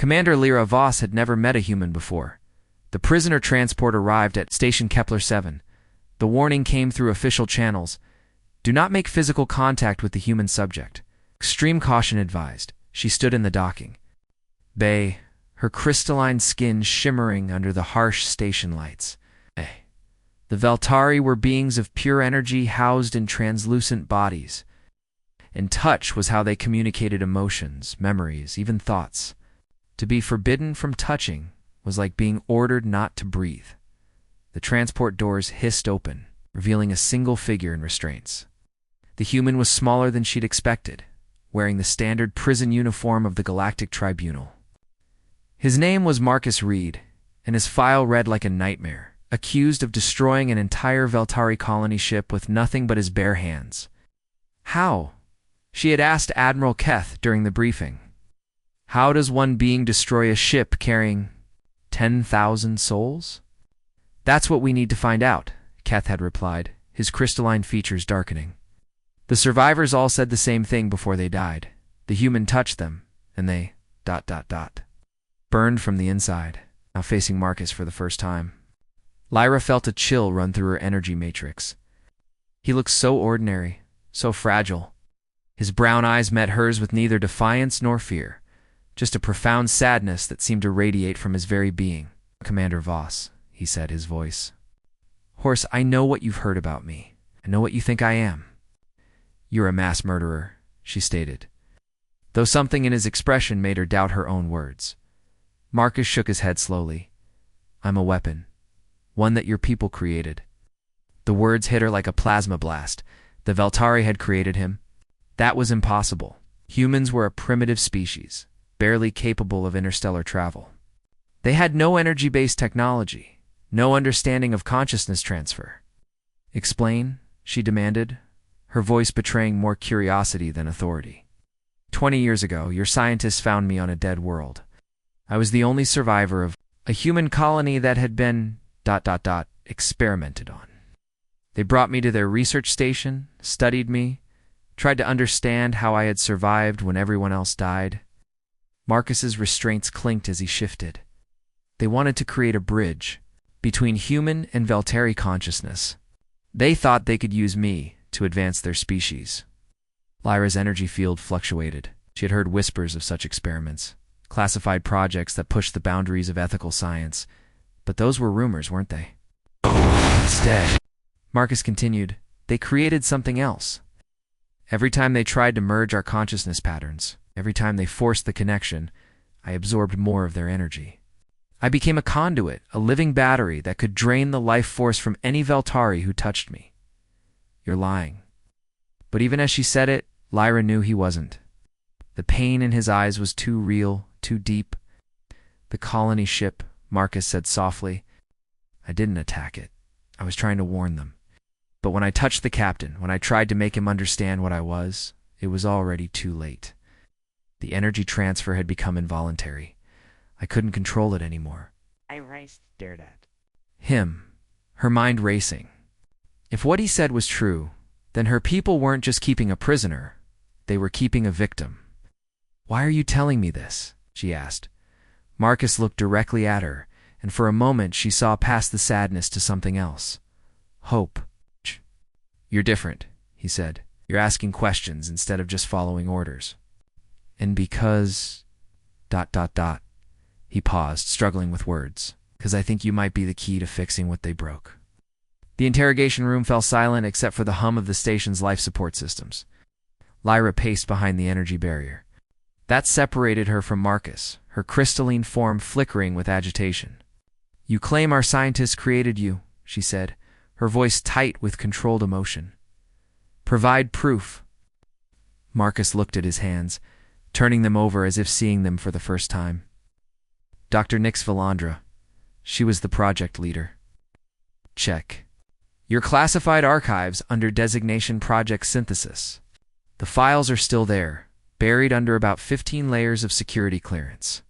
Commander Lyra Voss had never met a human before. The prisoner transport arrived at Station Kepler 7. The warning came through official channels. Do not make physical contact with the human subject. Extreme caution advised. She stood in the docking bay, her crystalline skin shimmering under the harsh station lights. The Veltari were beings of pure energy housed in translucent bodies. And touch was how they communicated emotions, memories, even thoughts. To be forbidden from touching was like being ordered not to breathe. The transport doors hissed open, revealing a single figure in restraints. The human was smaller than she'd expected, wearing the standard prison uniform of the Galactic Tribunal. His name was Marcus Reed, and his file read like a nightmare, accused of destroying an entire Veltari colony ship with nothing but his bare hands. How? She had asked Admiral Keth during the briefing. How does one being destroy a ship carrying 10,000 souls? That's what we need to find out, Keth had replied, his crystalline features darkening. The survivors all said the same thing before they died. The human touched them, and they ... burned from the inside, now facing Marcus for the first time. Lyra felt a chill run through her energy matrix. He looked so ordinary, so fragile. His brown eyes met hers with neither defiance nor fear, just a profound sadness that seemed to radiate from his very being. Commander Voss, he said, his voice. Horse, I know what you've heard about me. I know what you think I am. You're a mass murderer, she stated, though something in his expression made her doubt her own words. Marcus shook his head slowly. I'm a weapon, one that your people created. The words hit her like a plasma blast. The Veltari had created him. That was impossible. Humans were a primitive species, barely capable of interstellar travel. They had no energy-based technology, no understanding of consciousness transfer. Explain, she demanded, her voice betraying more curiosity than authority. 20 years ago, your scientists found me on a dead world. I was the only survivor of a human colony that had been ... experimented on. They brought me to their research station, studied me, tried to understand how I had survived when everyone else died. Marcus's restraints clinked as he shifted. They wanted to create a bridge between human and Veltari consciousness. They thought they could use me to advance their species. Lyra's energy field fluctuated. She had heard whispers of such experiments, classified projects that pushed the boundaries of ethical science. But those were rumors, weren't they? Instead, Marcus continued, they created something else. Every time they tried to merge our consciousness patterns, every time they forced the connection, I absorbed more of their energy. I became a conduit, a living battery that could drain the life force from any Veltari who touched me. You're lying. But even as she said it, Lyra knew he wasn't. The pain in his eyes was too real, too deep. The colony ship, Marcus said softly. I didn't attack it. I was trying to warn them. But when I touched the captain, when I tried to make him understand what I was, it was already too late. The energy transfer had become involuntary. I couldn't control it anymore. I stared at him, her mind racing. If what he said was true, then her people weren't just keeping a prisoner, they were keeping a victim. Why are you telling me this? She asked. Marcus looked directly at her, and for a moment she saw past the sadness to something else. Hope. You're different, he said. You're asking questions instead of just following orders. And because... He paused, struggling with words. Because I think you might be the key to fixing what they broke. The interrogation room fell silent except for the hum of the station's life support systems. Lyra paced behind the energy barrier. That separated her from Marcus, her crystalline form flickering with agitation. You claim our scientists created you, she said, her voice tight with controlled emotion. Provide proof. Marcus looked at his hands, turning them over as if seeing them for the first time. Dr. Nix Valandra. She was the project leader. Check. Your classified archives under designation Project Synthesis. The files are still there, buried under about 15 layers of security clearance.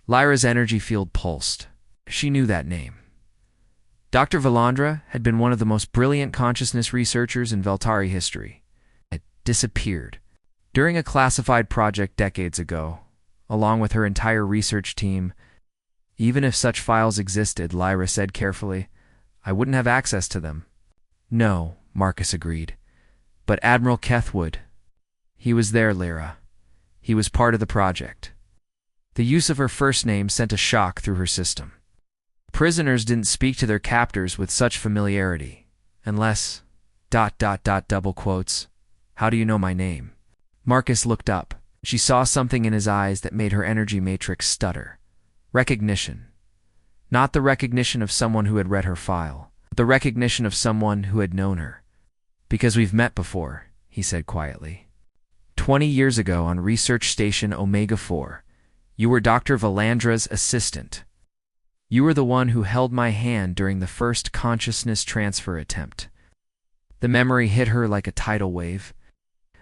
Lyra's energy field pulsed. She knew that name. Dr. Valandra had been one of the most brilliant consciousness researchers in Veltari history. Had disappeared during a classified project decades ago, along with her entire research team. Even if such files existed, Lyra said carefully, I wouldn't have access to them. No, Marcus agreed. But Admiral Keth would. He was there, Lyra. He was part of the project. The use of her first name sent a shock through her system. Prisoners didn't speak to their captors with such familiarity, unless... double quotes. How do you know my name? Marcus looked up. She saw something in his eyes that made her energy matrix stutter. Recognition. Not the recognition of someone who had read her file, but the recognition of someone who had known her. Because we've met before, he said quietly. 20 years ago on Research Station Omega-4, you were Dr. Valandra's assistant. You were the one who held my hand during the first consciousness transfer attempt. The memory hit her like a tidal wave.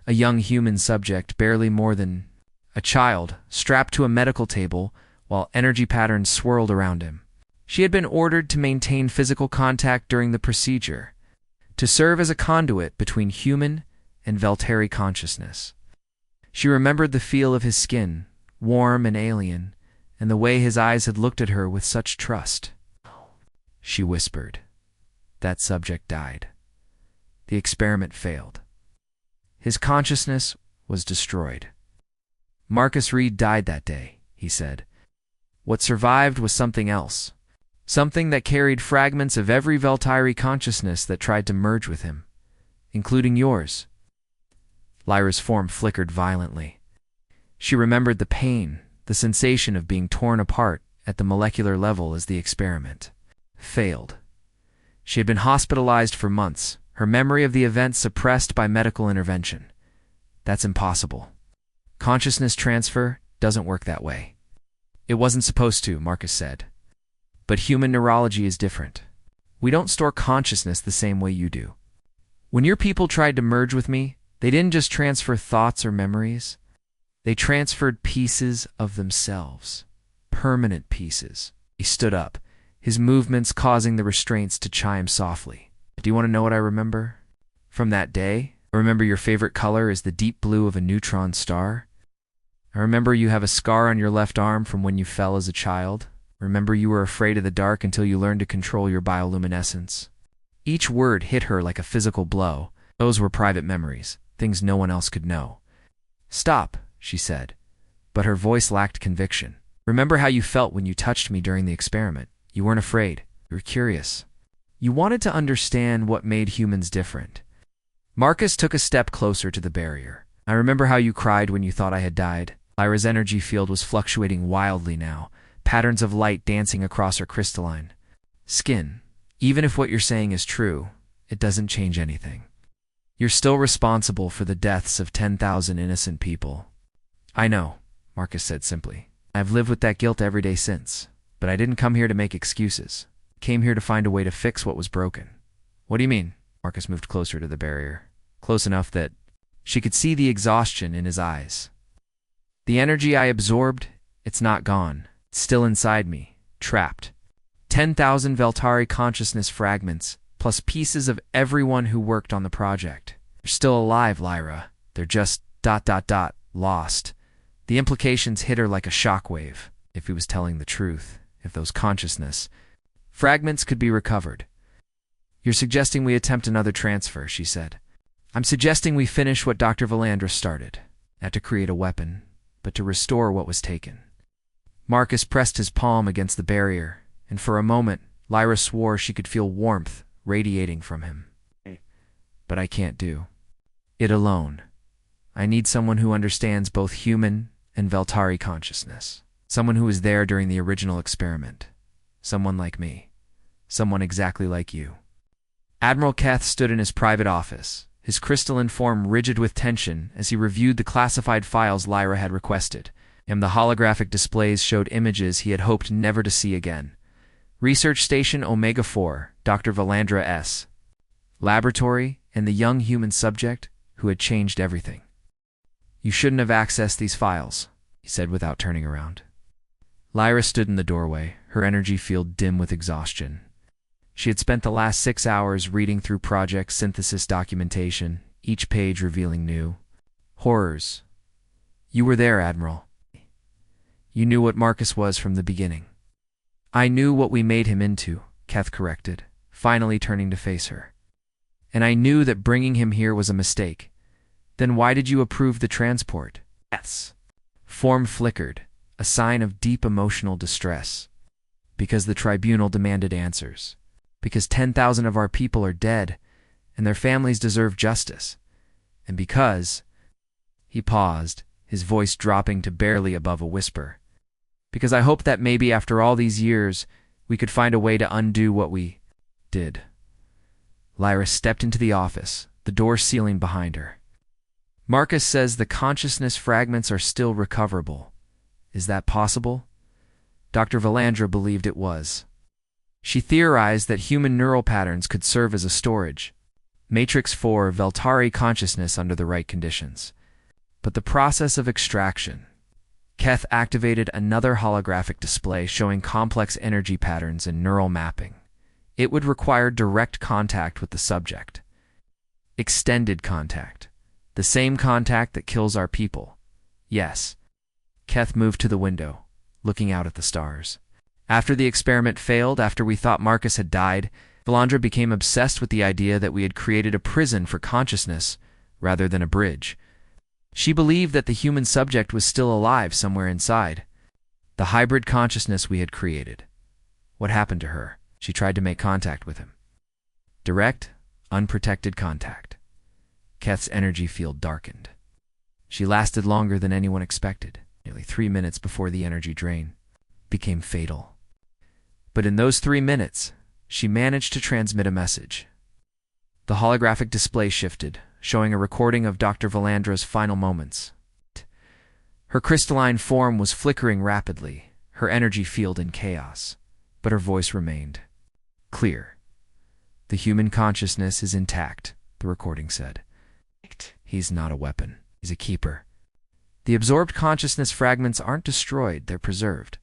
A young human subject, barely more than a child, strapped to a medical table while energy patterns swirled around him. She had been ordered to maintain physical contact during the procedure, to serve as a conduit between human and Veltari consciousness. She remembered the feel of his skin, warm and alien, and the way his eyes had looked at her with such trust. She whispered. That subject died. The experiment failed. His consciousness was destroyed. Marcus Reed died that day, he said. What survived was something else. Something that carried fragments of every Veltari consciousness that tried to merge with him, including yours. Lyra's form flickered violently. She remembered the pain, the sensation of being torn apart at the molecular level as the experiment failed. She had been hospitalized for months, her memory of the event suppressed by medical intervention. That's impossible. Consciousness transfer doesn't work that way. It wasn't supposed to, Marcus said. But human neurology is different. We don't store consciousness the same way you do. When your people tried to merge with me, they didn't just transfer thoughts or memories. They transferred pieces of themselves. Permanent pieces. He stood up, his movements causing the restraints to chime softly. Do you want to know what I remember? From that day, I remember your favorite color is the deep blue of a neutron star. I remember you have a scar on your left arm from when you fell as a child. Remember you were afraid of the dark until you learned to control your bioluminescence. Each word hit her like a physical blow. Those were private memories, things no one else could know. Stop, she said, but her voice lacked conviction. Remember how you felt when you touched me during the experiment. You weren't afraid. You were curious. You wanted to understand what made humans different. Marcus took a step closer to the barrier. I remember how you cried when you thought I had died. Lyra's energy field was fluctuating wildly now, patterns of light dancing across her crystalline skin. Even if what you're saying is true, it doesn't change anything. You're still responsible for the deaths of 10,000 innocent people. I know, Marcus said simply. I've lived with that guilt every day since, but I didn't come here to make excuses. I came here to find a way to fix what was broken. What do you mean? Marcus moved closer to the barrier, close enough that she could see the exhaustion in his eyes. The energy I absorbed, it's not gone. It's still inside me, trapped. 10,000 Veltari consciousness fragments, plus pieces of everyone who worked on the project. They're still alive, Lyra. They're just ... lost. The implications hit her like a shockwave. If he was telling the truth, if those consciousness fragments could be recovered. You're suggesting we attempt another transfer, she said. I'm suggesting we finish what Dr. Valandra started. Not to create a weapon, but to restore what was taken. Marcus pressed his palm against the barrier, and for a moment, Lyra swore she could feel warmth radiating from him. But I can't do it alone. I need someone who understands both human and Veltari consciousness. Someone who was there during the original experiment. Someone like me. Someone exactly like you. Admiral Keth stood in his private office, his crystalline form rigid with tension as he reviewed the classified files Lyra had requested, and the holographic displays showed images he had hoped never to see again. Research Station Omega-4, Dr. Valandra S. Laboratory, and the young human subject who had changed everything. You shouldn't have accessed these files, he said without turning around. Lyra stood in the doorway, her energy field dim with exhaustion. She had spent the last 6 hours reading through project synthesis documentation, each page revealing new horrors. You were there, Admiral. You knew what Marcus was from the beginning. I knew what we made him into, Keth corrected, finally turning to face her. And I knew that bringing him here was a mistake. Then why did you approve the transport? Keth's form flickered, a sign of deep emotional distress. Because the tribunal demanded answers. Because 10,000 of our people are dead, and their families deserve justice. And because... He paused, his voice dropping to barely above a whisper. Because I hoped that maybe after all these years, we could find a way to undo what we did. Lyra stepped into the office, the door sealing behind her. Marcus says the consciousness fragments are still recoverable. Is that possible? Dr. Valandra believed it was. She theorized that human neural patterns could serve as a storage. Matrix 4 Veltari consciousness under the right conditions. But the process of extraction. Keth activated another holographic display showing complex energy patterns and neural mapping. It would require direct contact with the subject. Extended contact. The same contact that kills our people. Yes. Keth moved to the window, looking out at the stars. After the experiment failed, after we thought Marcus had died, Valandra became obsessed with the idea that we had created a prison for consciousness rather than a bridge. She believed that the human subject was still alive somewhere inside. The hybrid consciousness we had created. What happened to her? She tried to make contact with him. Direct, unprotected contact. Keth's energy field darkened. She lasted longer than anyone expected, nearly 3 minutes before the energy drain became fatal. But in those 3 minutes, she managed to transmit a message. The holographic display shifted, showing a recording of Dr. Valandra's final moments. Her crystalline form was flickering rapidly, her energy field in chaos, but her voice remained clear. The human consciousness is intact, the recording said. He's not a weapon, he's a keeper. The absorbed consciousness fragments aren't destroyed, they're preserved.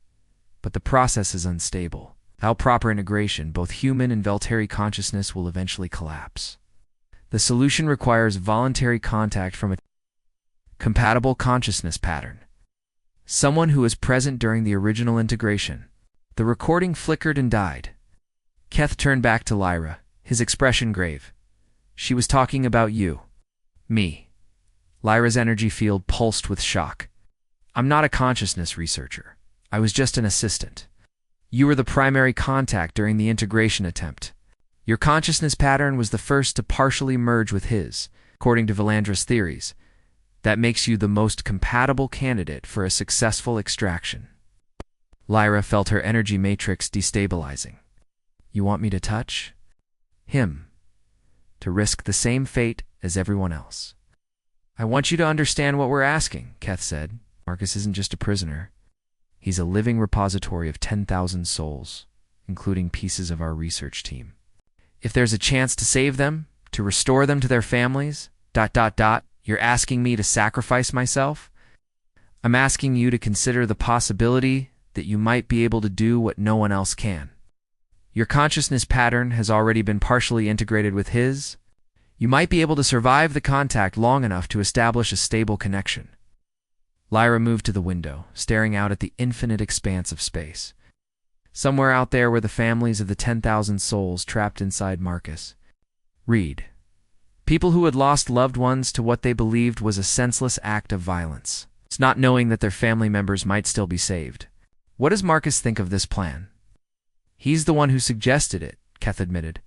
But the process is unstable. Without proper integration, both human and Veltari consciousness will eventually collapse. The solution requires voluntary contact from a compatible consciousness pattern. Someone who was present during the original integration. The recording flickered and died. Keth turned back to Lyra, his expression grave. She was talking about you. Me. Lyra's energy field pulsed with shock. I'm not a consciousness researcher. I was just an assistant. You were the primary contact during the integration attempt. Your consciousness pattern was the first to partially merge with his, according to Valandra's theories. That makes you the most compatible candidate for a successful extraction. Lyra felt her energy matrix destabilizing. You want me to touch him? To risk the same fate as everyone else? I want you to understand what we're asking, Keth said. Marcus isn't just a prisoner. He's a living repository of 10,000 souls, including pieces of our research team. If there's a chance to save them, to restore them to their families, ... you're asking me to sacrifice myself? I'm asking you to consider the possibility that you might be able to do what no one else can. Your consciousness pattern has already been partially integrated with his. You might be able to survive the contact long enough to establish a stable connection. Lyra moved to the window, staring out at the infinite expanse of space. Somewhere out there were the families of the 10,000 souls trapped inside Marcus. Read. People who had lost loved ones to what they believed was a senseless act of violence. It's not knowing that their family members might still be saved. What does Marcus think of this plan? He's the one who suggested it, Keth admitted.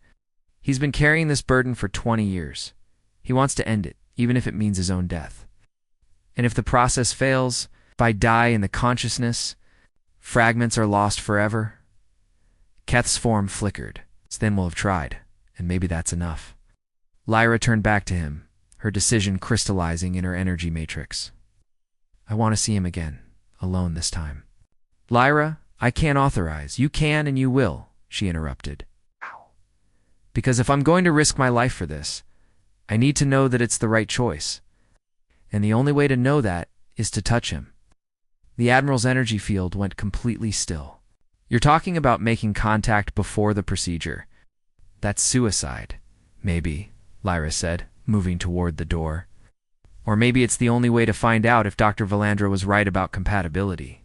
He's been carrying this burden for 20 years. He wants to end it, even if it means his own death. And if the process fails, if I die in the consciousness, fragments are lost forever. Keth's form flickered. Then we'll have tried, and maybe that's enough. Lyra turned back to him, her decision crystallizing in her energy matrix. I want to see him again, alone this time. Lyra, I can't authorize. You can and you will, she interrupted. Because if I'm going to risk my life for this, I need to know that it's the right choice. And the only way to know that is to touch him. The Admiral's energy field went completely still. You're talking about making contact before the procedure. That's suicide. Maybe, Lyra said, moving toward the door. Or maybe it's the only way to find out if Dr. Valandra was right about compatibility.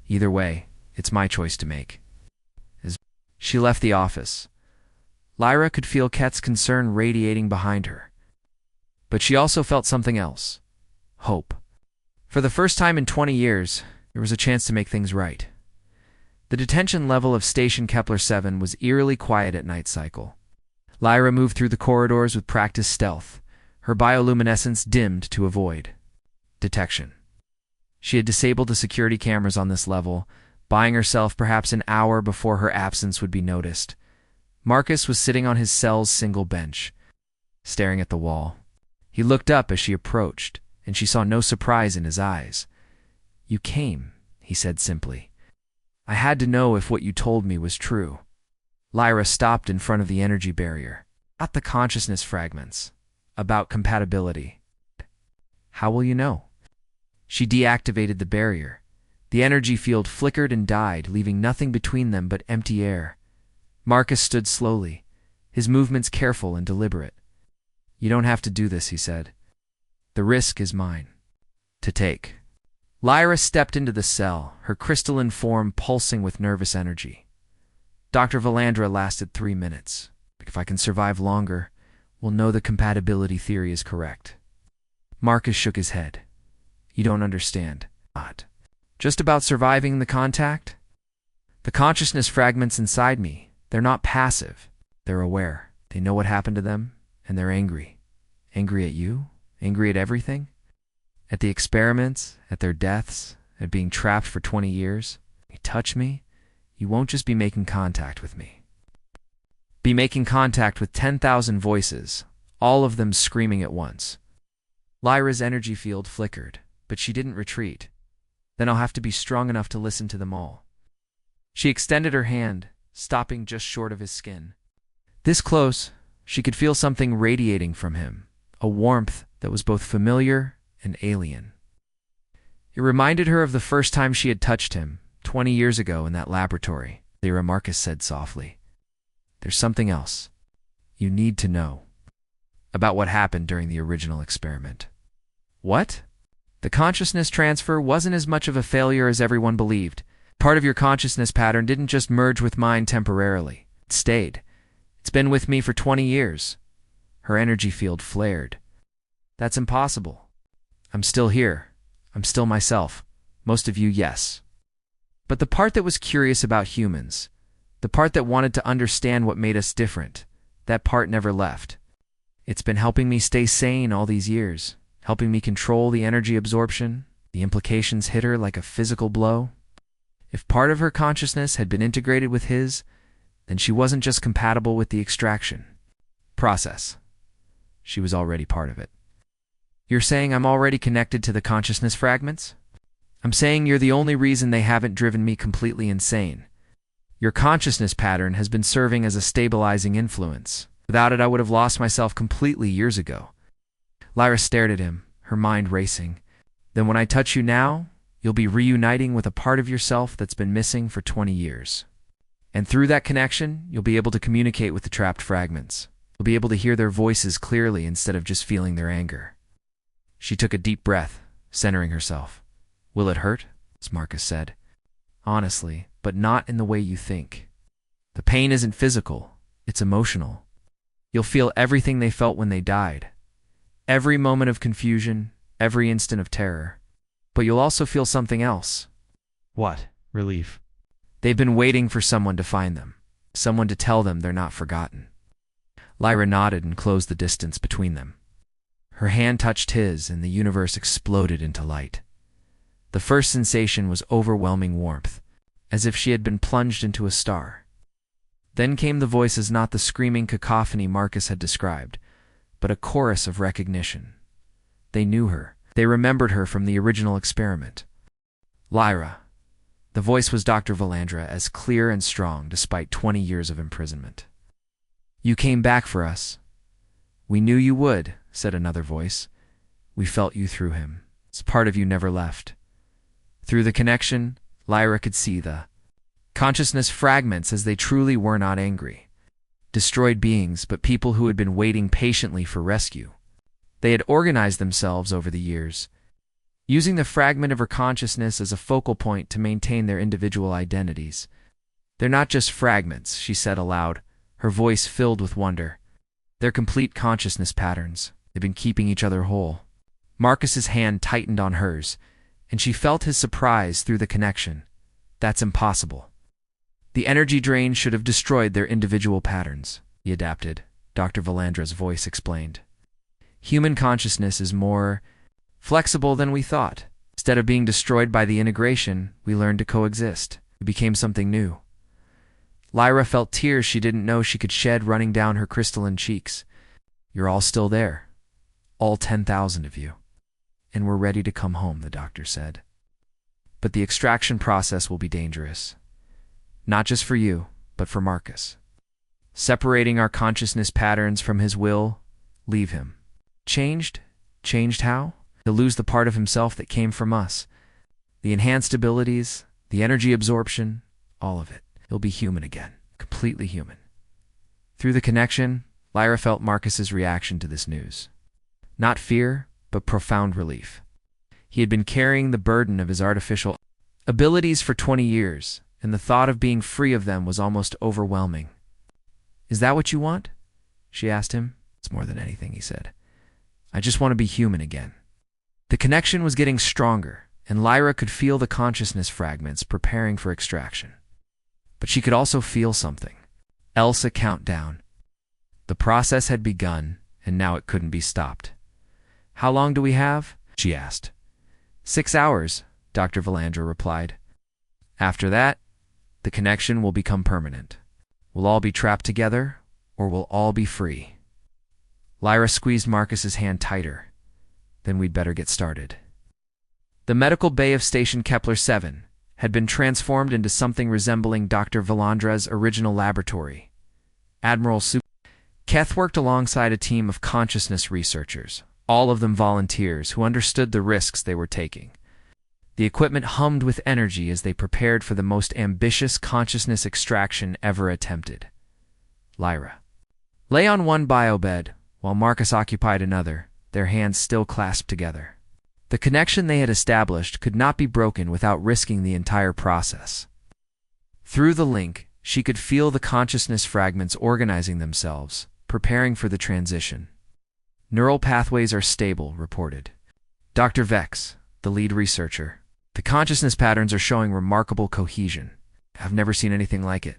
Either way, it's my choice to make. As she left the office, Lyra could feel Ket's concern radiating behind her. But she also felt something else. Hope. For the first time in 20 years, there was a chance to make things right. The detention level of Station Kepler 7 was eerily quiet at night cycle. Lyra moved through the corridors with practiced stealth, her bioluminescence dimmed to avoid detection. She had disabled the security cameras on this level, buying herself perhaps an hour before her absence would be noticed. Marcus was sitting on his cell's single bench, staring at the wall. He looked up as she approached, and she saw no surprise in his eyes. "You came," he said simply. "I had to know if what you told me was true." Lyra stopped in front of the energy barrier. "Not the consciousness fragments. About compatibility." "How will you know?" She deactivated the barrier. The energy field flickered and died, leaving nothing between them but empty air. Marcus stood slowly, his movements careful and deliberate. "You don't have to do this," he said. "The risk is mine to take." Lyra stepped into the cell, her crystalline form pulsing with nervous energy. Dr. Valandra lasted 3 minutes. "If I can survive longer, we'll know the compatibility theory is correct." Marcus shook his head. "You don't understand." "Not just about surviving the contact? The consciousness fragments inside me, they're not passive. They're aware. They know what happened to them, and they're angry. Angry at you? Angry at everything? At the experiments, at their deaths, at being trapped for 20 years. You touch me, you won't just be making contact with me. Be making contact with 10,000 voices, all of them screaming at once." Lyra's energy field flickered, but she didn't retreat. "Then I'll have to be strong enough to listen to them all." She extended her hand, stopping just short of his skin. This close, she could feel something radiating from him, a warmth that was both familiar and alien. It reminded her of the first time she had touched him, 20 years ago in that laboratory. Lyra, Marcus said softly. "There's something else. You need to know about what happened during the original experiment." "What?" "The consciousness transfer wasn't as much of a failure as everyone believed. Part of your consciousness pattern didn't just merge with mine temporarily. It stayed. It's been with me for 20 years. Her energy field flared. "That's impossible. I'm still here. I'm still myself. Most of you, yes. But the part that was curious about humans, the part that wanted to understand what made us different, that part never left. It's been helping me stay sane all these years, helping me control the energy absorption. The implications hit her like a physical blow. If part of her consciousness had been integrated with his, then she wasn't just compatible with the extraction process. She was already part of it." "You're saying I'm already connected to the consciousness fragments?" "I'm saying you're the only reason they haven't driven me completely insane. Your consciousness pattern has been serving as a stabilizing influence. Without it, I would have lost myself completely years ago." Lyra stared at him, her mind racing. "Then when I touch you now, you'll be reuniting with a part of yourself that's been missing for 20 years. And through that connection, you'll be able to communicate with the trapped fragments. You'll be able to hear their voices clearly instead of just feeling their anger." She took a deep breath, centering herself. "Will it hurt?" Marcus said. "Honestly, but not in the way you think. The pain isn't physical, it's emotional. You'll feel everything they felt when they died. Every moment of confusion, every instant of terror. But you'll also feel something else." What? Relief. They've been waiting for someone to find them, someone to tell them they're not forgotten. Lyra nodded and closed the distance between them. Her hand touched his, and the universe exploded into light. The first sensation was overwhelming warmth, as if she had been plunged into a star. Then came the voices, not the screaming cacophony Marcus had described, but a chorus of recognition. They knew her. They remembered her from the original experiment. "Lyra." The voice was Dr. Valandra, as clear and strong despite 20 years of imprisonment. "You came back for us." "We knew you would," said another voice. "We felt you through him. It's part of you never left." Through the connection, Lyra could see the consciousness fragments as they truly were not angry. Destroyed beings, but people who had been waiting patiently for rescue. They had organized themselves over the years, using the fragment of her consciousness as a focal point to maintain their individual identities. "They're not just fragments," she said aloud, her voice filled with wonder. "They're complete consciousness patterns. They've been keeping each other whole." Marcus's hand tightened on hers, and she felt his surprise through the connection. "That's impossible. The energy drain should have destroyed their individual patterns," he adapted. Dr. Valandra's voice explained. "Human consciousness is more flexible than we thought. Instead of being destroyed by the integration, we learned to coexist. We became something new." Lyra felt tears she didn't know she could shed running down her crystalline cheeks. "You're all still there. All 10,000 of you. And we're ready to come home," the doctor said. "But the extraction process will be dangerous. Not just for you, but for Marcus. Separating our consciousness patterns from his will, leave him. Changed? Changed how? He'll lose the part of himself that came from us. The enhanced abilities, the energy absorption, all of it. He'll be human again, completely human." Through the connection, Lyra felt Marcus's reaction to this news. Not fear, but profound relief. He had been carrying the burden of his artificial abilities for 20 years, and the thought of being free of them was almost overwhelming. "Is that what you want?" she asked him. "It's more than anything," he said. "I just want to be human again." The connection was getting stronger, and Lyra could feel the consciousness fragments preparing for extraction. But she could also feel something else: a countdown. The process had begun, and now it couldn't be stopped. "How long do we have?" she asked. 6 hours, Dr. Valandra replied. "After that, the connection will become permanent. We'll all be trapped together, or we'll all be free." Lyra squeezed Marcus's hand tighter. "Then we'd better get started." The medical bay of Station Kepler 7 had been transformed into something resembling Dr. Valandra's original laboratory. Admiral Keth worked alongside a team of consciousness researchers, all of them volunteers who understood the risks they were taking. The equipment hummed with energy as they prepared for the most ambitious consciousness extraction ever attempted. Lyra lay on one biobed, while Marcus occupied another, their hands still clasped together. The connection they had established could not be broken without risking the entire process. Through the link, she could feel the consciousness fragments organizing themselves, preparing for the transition. "Neural pathways are stable," reported Dr. Vex, the lead researcher. "The consciousness patterns are showing remarkable cohesion. I've never seen anything like it."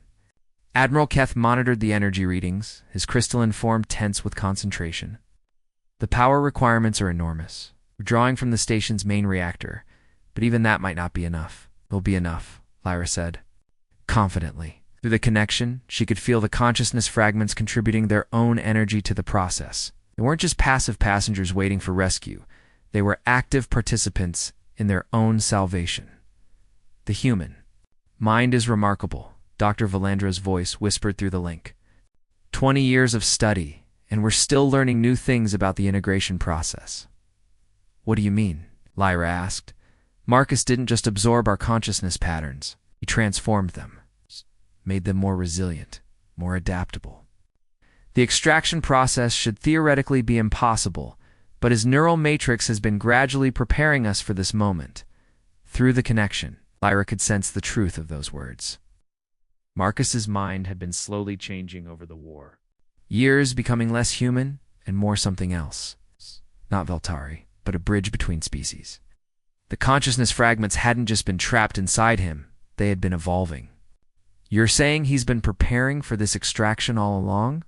Admiral Keth monitored the energy readings, his crystalline form tense with concentration. "The power requirements are enormous. We're drawing from the station's main reactor, but even that might not be enough." "It'll be enough," Lyra said, confidently. Through the connection, she could feel the consciousness fragments contributing their own energy to the process. They weren't just passive passengers waiting for rescue. They were active participants in their own salvation. "The human mind is remarkable," Dr. Valandra's voice whispered through the link. 20 years of study, and we're still learning new things about the integration process." "What do you mean?" Lyra asked. "Marcus didn't just absorb our consciousness patterns. He transformed them, made them more resilient, more adaptable. The extraction process should theoretically be impossible, but his neural matrix has been gradually preparing us for this moment." Through the connection, Lyra could sense the truth of those words. Marcus's mind had been slowly changing over the war. Years becoming less human and more something else. Not Veltari, but a bridge between species. The consciousness fragments hadn't just been trapped inside him, they had been evolving. "You're saying he's been preparing for this extraction all along?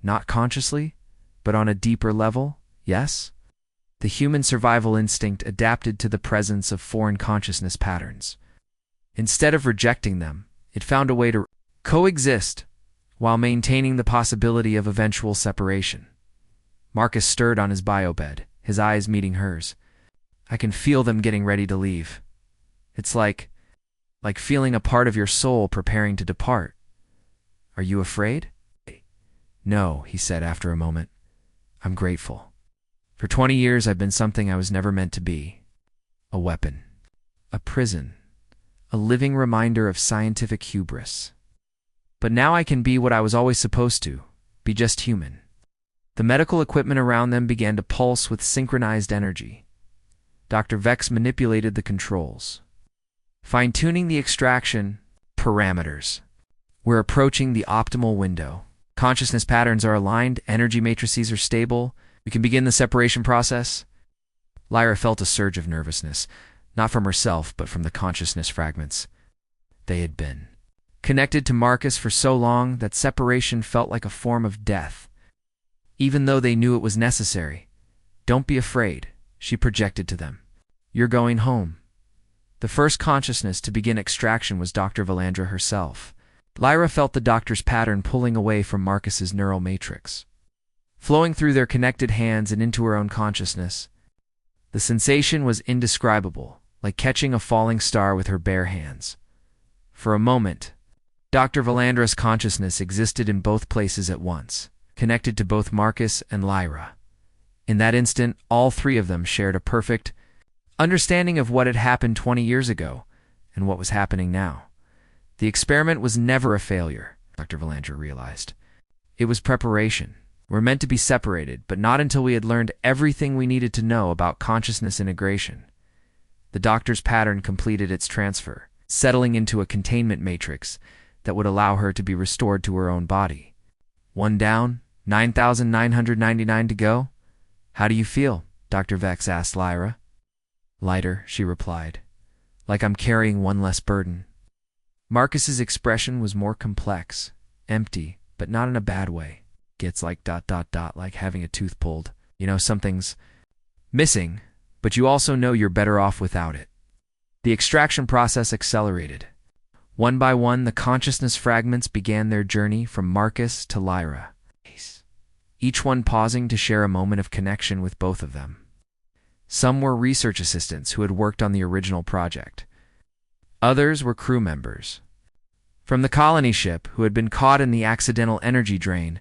Not consciously, but on a deeper level, yes?" The human survival instinct adapted to the presence of foreign consciousness patterns. Instead of rejecting them, it found a way to coexist while maintaining the possibility of eventual separation. Marcus stirred on his biobed, his eyes meeting hers. "I can feel them getting ready to leave. It's like feeling a part of your soul preparing to depart. Are you afraid?" "No," he said after a moment. "I'm grateful. For 20 years I've been something I was never meant to be. A weapon. A prison. A living reminder of scientific hubris. But now I can be what I was always supposed to, be just human." The medical equipment around them began to pulse with synchronized energy. Dr. Vex manipulated the controls, fine-tuning the extraction parameters. We're approaching the optimal window. Consciousness patterns are aligned, energy matrices are stable. We can begin the separation process. Lyra felt a surge of nervousness, not from herself, but from the consciousness fragments. They had been connected to Marcus for so long that separation felt like a form of death, even though they knew it was necessary. "Don't be afraid," she projected to them. "You're going home." The first consciousness to begin extraction was Dr. Valandra herself. Lyra felt the doctor's pattern pulling away from Marcus's neural matrix, flowing through their connected hands and into her own consciousness. The sensation was indescribable, like catching a falling star with her bare hands. For a moment, Dr. Valandra's consciousness existed in both places at once, connected to both Marcus and Lyra. In that instant, all three of them shared a perfect understanding of what had happened 20 years ago and what was happening now. The experiment was never a failure, Dr. Valandra realized. It was preparation. We're meant to be separated, but not until we had learned everything we needed to know about consciousness integration. The doctor's pattern completed its transfer, settling into a containment matrix that would allow her to be restored to her own body. One down, 9,999 to go. "How do you feel?" Dr. Vex asked Lyra. "Lighter," she replied, "like I'm carrying one less burden." Marcus's expression was more complex, empty, but not in a bad way. Gets like ... like having a tooth pulled. You know, something's missing, but you also know you're better off without it. The extraction process accelerated. One by one, the consciousness fragments began their journey from Marcus to Lyra, each one pausing to share a moment of connection with both of them. Some were research assistants who had worked on the original project. Others were crew members from the colony ship who had been caught in the accidental energy drain.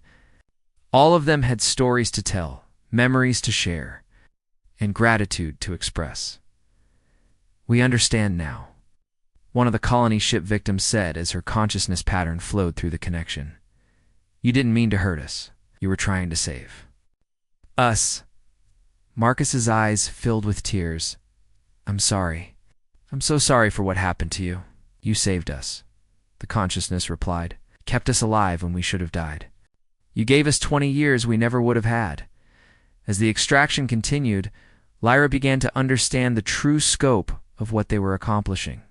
All of them had stories to tell, memories to share, and gratitude to express. "We understand now," one of the colony ship victims said as her consciousness pattern flowed through the connection. "You didn't mean to hurt us. You were trying to save us." Marcus's eyes filled with tears. "I'm sorry. I'm so sorry for what happened to you." "You saved us," the consciousness replied. "Kept us alive when we should have died. You gave us 20 years we never would have had." As the extraction continued, Lyra began to understand the true scope of what they were accomplishing.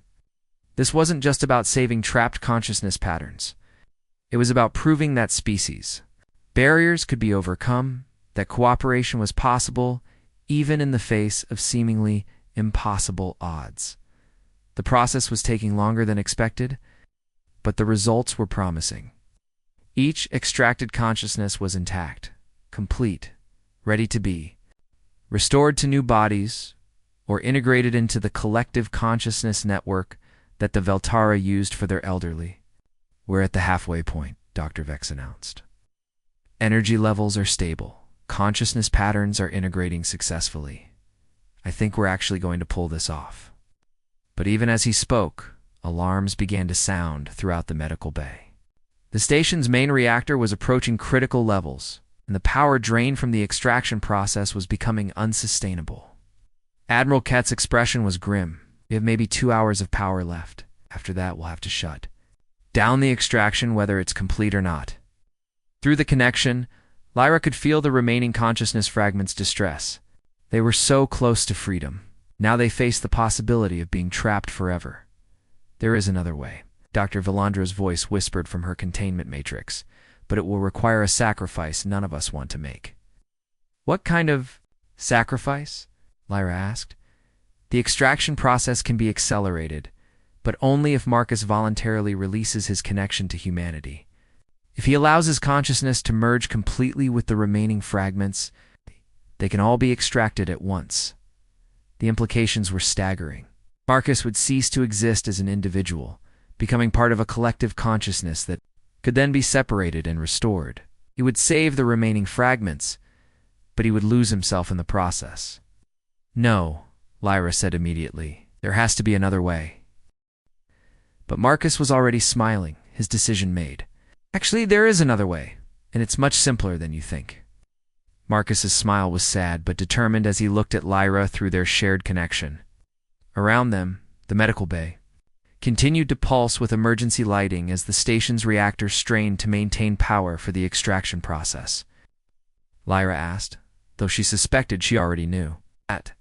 This wasn't just about saving trapped consciousness patterns. It was about proving that barriers could be overcome, that cooperation was possible, even in the face of seemingly impossible odds. The process was taking longer than expected, but the results were promising. Each extracted consciousness was intact, complete, ready to be restored to new bodies or integrated into the collective consciousness network that the Veltara used for their elderly. "We're at the halfway point," Dr. Vex announced. "Energy levels are stable. Consciousness patterns are integrating successfully. I think we're actually going to pull this off." But even as he spoke, alarms began to sound throughout the medical bay. The station's main reactor was approaching critical levels, and the power drain from the extraction process was becoming unsustainable. Admiral Kett's expression was grim. "We have maybe 2 hours of power left. After that, we'll have to shut down the extraction, whether it's complete or not." Through the connection, Lyra could feel the remaining consciousness fragments' distress. They were so close to freedom. Now they faced the possibility of being trapped forever. "There is another way," Dr. Valandra's voice whispered from her containment matrix, "but it will require a sacrifice none of us want to make." "What kind of sacrifice?" Lyra asked. "The extraction process can be accelerated, but only if Marcus voluntarily releases his connection to humanity. If he allows his consciousness to merge completely with the remaining fragments, they can all be extracted at once." The implications were staggering. Marcus would cease to exist as an individual, becoming part of a collective consciousness that could then be separated and restored. He would save the remaining fragments, but he would lose himself in the process. "No," Lyra said immediately. "There has to be another way." But Marcus was already smiling, his decision made. "Actually, there is another way, and it's much simpler than you think." Marcus's smile was sad but determined as he looked at Lyra through their shared connection. Around them, the medical bay continued to pulse with emergency lighting as the station's reactor strained to maintain power for the extraction process. Lyra asked, though she suspected she already knew, that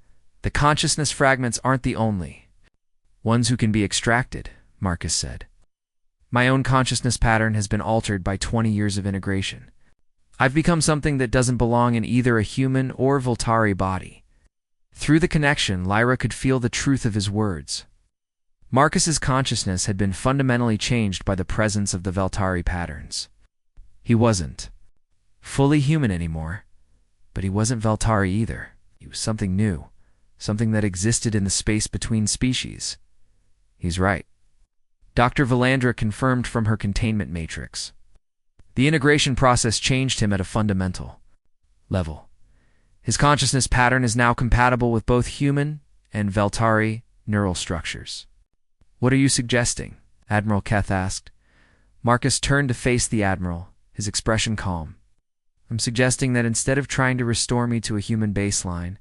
the consciousness fragments aren't the only ones who can be extracted, Marcus said. My own consciousness pattern has been altered by 20 years of integration. I've become something that doesn't belong in either a human or Voltari body. Through the connection, Lyra could feel the truth of his words. Marcus's consciousness had been fundamentally changed by the presence of the Voltari patterns. He wasn't fully human anymore, but he wasn't Voltari either. He was something new, something that existed in the space between species. He's right. Dr. Valandra confirmed from her containment matrix. The integration process changed him at a fundamental level. His consciousness pattern is now compatible with both human and Voltari neural structures. What are you suggesting? Admiral Keth asked. Marcus turned to face the Admiral, his expression calm. I'm suggesting that instead of trying to restore me to a human baseline,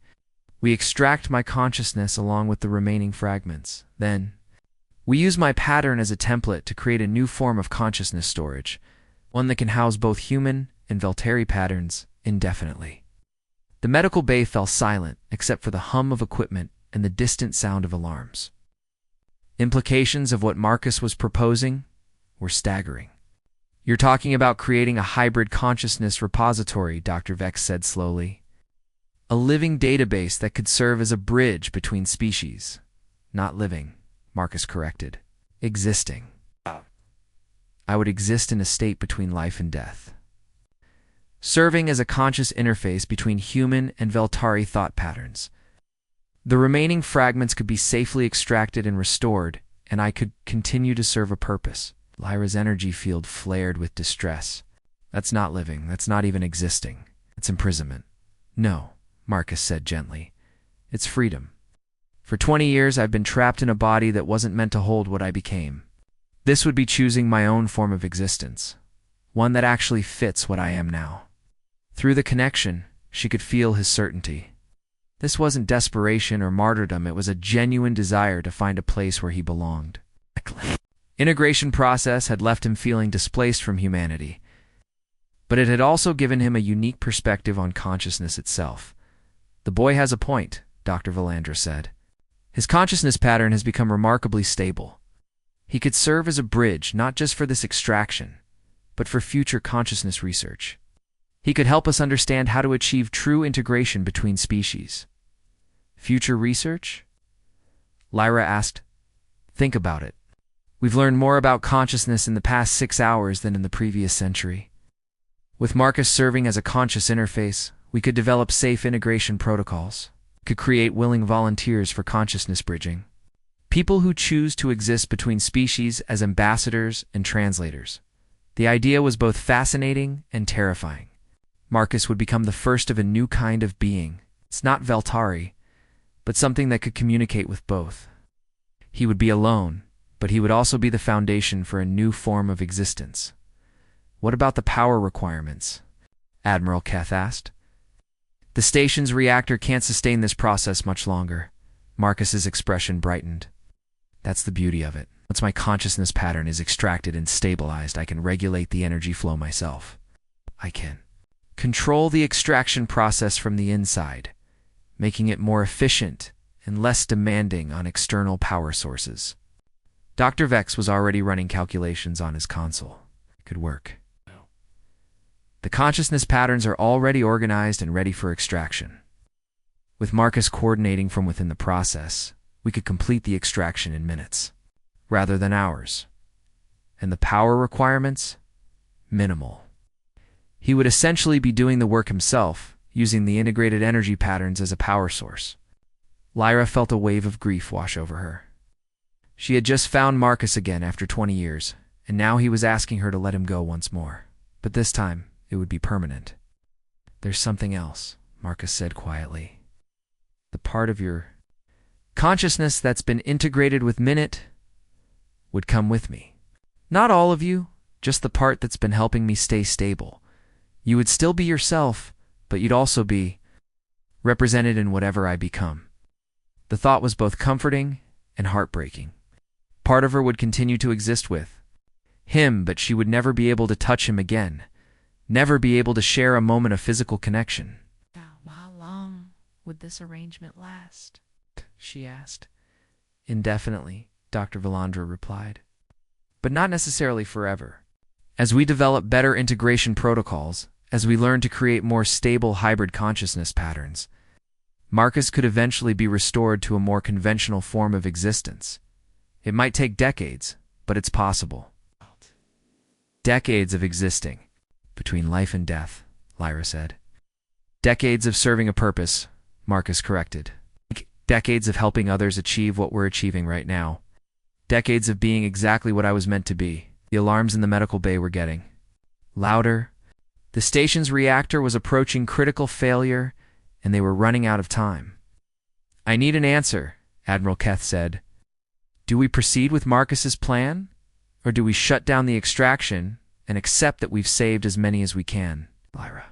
we extract my consciousness along with the remaining fragments. Then, we use my pattern as a template to create a new form of consciousness storage, one that can house both human and Voltari patterns indefinitely. The medical bay fell silent except for the hum of equipment and the distant sound of alarms. Implications of what Marcus was proposing were staggering. You're talking about creating a hybrid consciousness repository, Dr. Vex said slowly. A living database that could serve as a bridge between species. Not living, Marcus corrected. Existing. I would exist in a state between life and death, serving as a conscious interface between human and Voltari thought patterns. The remaining fragments could be safely extracted and restored, and I could continue to serve a purpose. Lyra's energy field flared with distress. That's not living. That's not even existing. It's imprisonment. No, Marcus said gently. It's freedom. For 20 years, I've been trapped in a body that wasn't meant to hold what I became. This would be choosing my own form of existence, one that actually fits what I am now. Through the connection, she could feel his certainty. This wasn't desperation or martyrdom, it was a genuine desire to find a place where he belonged. Integration process had left him feeling displaced from humanity, but it had also given him a unique perspective on consciousness itself. The boy has a point, Dr. Valandra said. His consciousness pattern has become remarkably stable. He could serve as a bridge not just for this extraction, but for future consciousness research. He could help us understand how to achieve true integration between species. Future research? Lyra asked. Think about it. We've learned more about consciousness in the past 6 hours than in the previous century. With Marcus serving as a conscious interface, we could develop safe integration protocols, could create willing volunteers for consciousness bridging. People who choose to exist between species as ambassadors and translators. The idea was both fascinating and terrifying. Marcus would become the first of a new kind of being. It's not Voltari, but something that could communicate with both. He would be alone, but he would also be the foundation for a new form of existence. What about the power requirements? Admiral Keth asked. The station's reactor can't sustain this process much longer. Marcus's expression brightened. That's the beauty of it. Once my consciousness pattern is extracted and stabilized, I can regulate the energy flow myself. I can control the extraction process from the inside, making it more efficient and less demanding on external power sources. Dr. Vex was already running calculations on his console. It could work. The consciousness patterns are already organized and ready for extraction. With Marcus coordinating from within the process, we could complete the extraction in minutes, rather than hours. And the power requirements? Minimal. He would essentially be doing the work himself, using the integrated energy patterns as a power source. Lyra felt a wave of grief wash over her. She had just found Marcus again after 20 years, and now he was asking her to let him go once more. But this time, it would be permanent. There's something else, Marcus said quietly. The part of your consciousness that's been integrated with Minute would come with me. Not all of you, just the part that's been helping me stay stable. You would still be yourself, but you'd also be represented in whatever I become. The thought was both comforting and heartbreaking. Part of her would continue to exist with him, but she would never be able to touch him again, never be able to share a moment of physical connection. How long would this arrangement last? She asked. Indefinitely, Dr. Valandra replied. But not necessarily forever. As we develop better integration protocols, as we learn to create more stable hybrid consciousness patterns, Marcus could eventually be restored to a more conventional form of existence. It might take decades, but it's possible. Decades of existing, between life and death, Lyra said. Decades of serving a purpose, Marcus corrected. Decades of helping others achieve what we're achieving right now. Decades of being exactly what I was meant to be. The alarms in the medical bay were getting louder. The station's reactor was approaching critical failure, and they were running out of time. I need an answer, Admiral Keth said. Do we proceed with Marcus's plan, or do we shut down the extraction and accept that we've saved as many as we can? Lyra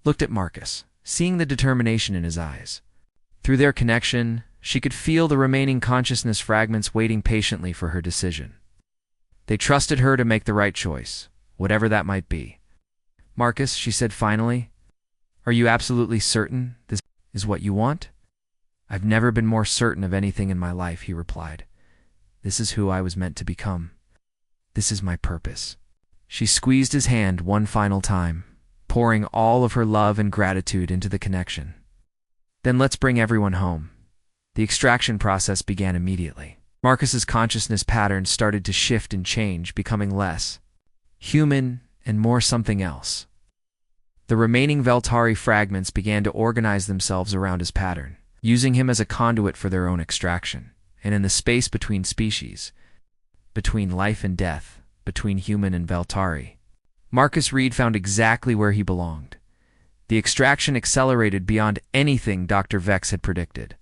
looked at Marcus, seeing the determination in his eyes. Through their connection, she could feel the remaining consciousness fragments waiting patiently for her decision. They trusted her to make the right choice, whatever that might be. Marcus, she said finally, are you absolutely certain this is what you want? I've never been more certain of anything in my life, he replied. This is who I was meant to become. This is my purpose. She squeezed his hand one final time, pouring all of her love and gratitude into the connection. Then let's bring everyone home. The extraction process began immediately. Marcus's consciousness patterns started to shift and change, becoming less human and more something else. The remaining Veltari fragments began to organize themselves around his pattern, using him as a conduit for their own extraction. And in the space between species, between life and death, between human and Veltari, Marcus Reed found exactly where he belonged. The extraction accelerated beyond anything Dr. Vex had predicted.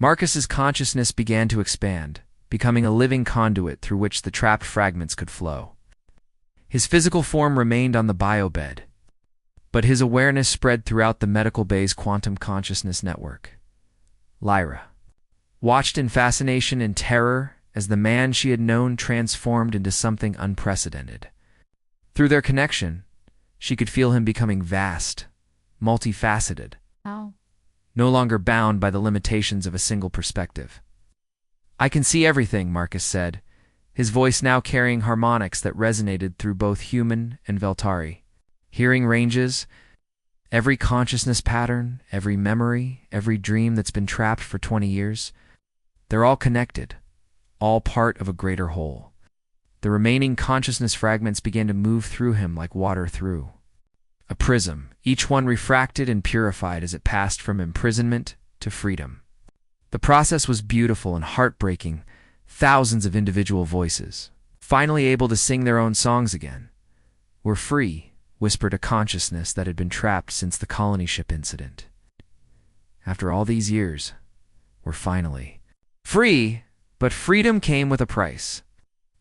Marcus's consciousness began to expand, becoming a living conduit through which the trapped fragments could flow. His physical form remained on the biobed, but his awareness spread throughout the medical bay's quantum consciousness network. Lyra watched in fascination and terror as the man she had known transformed into something unprecedented. Through their connection, she could feel him becoming vast, multifaceted, no longer bound by the limitations of a single perspective. I can see everything, Marcus said, his voice now carrying harmonics that resonated through both human and Veltari. Hearing ranges, every consciousness pattern, every memory, every dream that's been trapped for 20 years, they're all connected, all part of a greater whole. The remaining consciousness fragments began to move through him like water through a prism, each one refracted and purified as it passed from imprisonment to freedom. The process was beautiful and heartbreaking, thousands of individual voices, finally able to sing their own songs again. We're free, whispered a consciousness that had been trapped since the colony ship incident. After all these years, we're finally free, but freedom came with a price.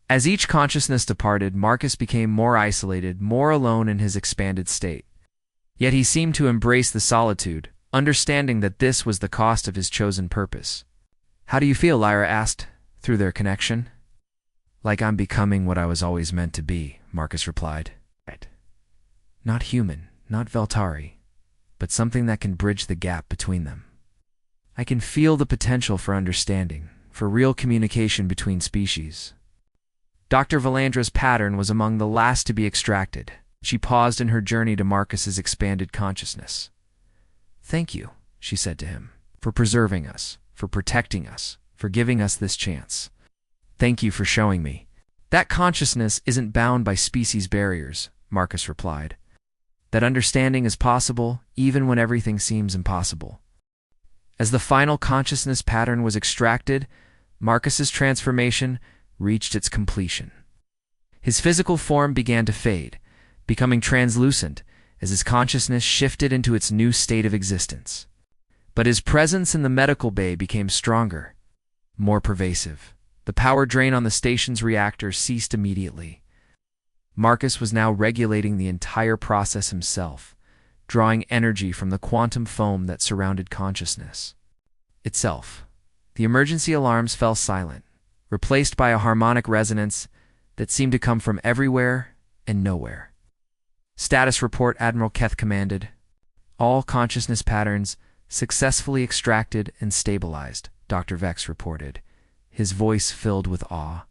As each consciousness departed, Marcus became more isolated, more alone in his expanded state. Yet he seemed to embrace the solitude, understanding that this was the cost of his chosen purpose. How do you feel? Lyra asked, through their connection. Like I'm becoming what I was always meant to be, Marcus replied. Not human, not Veltari, but something that can bridge the gap between them. I can feel the potential for understanding, for real communication between species. Dr. Valandra's pattern was among the last to be extracted. She paused in her journey to Marcus's expanded consciousness. Thank you, she said to him, for preserving us, for protecting us, for giving us this chance. Thank you for showing me. That consciousness isn't bound by species barriers, Marcus replied. That understanding is possible even when everything seems impossible. As the final consciousness pattern was extracted, Marcus's transformation reached its completion. His physical form began to fade, becoming translucent as his consciousness shifted into its new state of existence. But his presence in the medical bay became stronger, more pervasive. The power drain on the station's reactor ceased immediately. Marcus was now regulating the entire process himself, drawing energy from the quantum foam that surrounded consciousness itself. The emergency alarms fell silent, replaced by a harmonic resonance that seemed to come from everywhere and nowhere. "Status report," Admiral Keth commanded. "All consciousness patterns successfully extracted and stabilized," Dr. Vex reported, his voice filled with awe.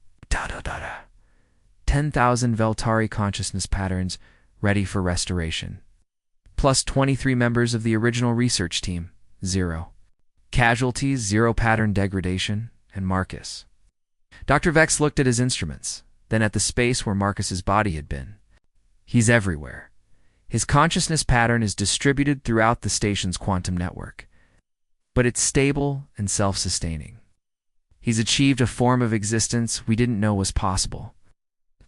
10,000 Veltari consciousness patterns ready for restoration. Plus 23 members of the original research team, 0. Casualties, 0 pattern degradation, and Marcus. Dr. Vex looked at his instruments, then at the space where Marcus's body had been. "He's everywhere. His consciousness pattern is distributed throughout the station's quantum network, but it's stable and self-sustaining. He's achieved a form of existence we didn't know was possible."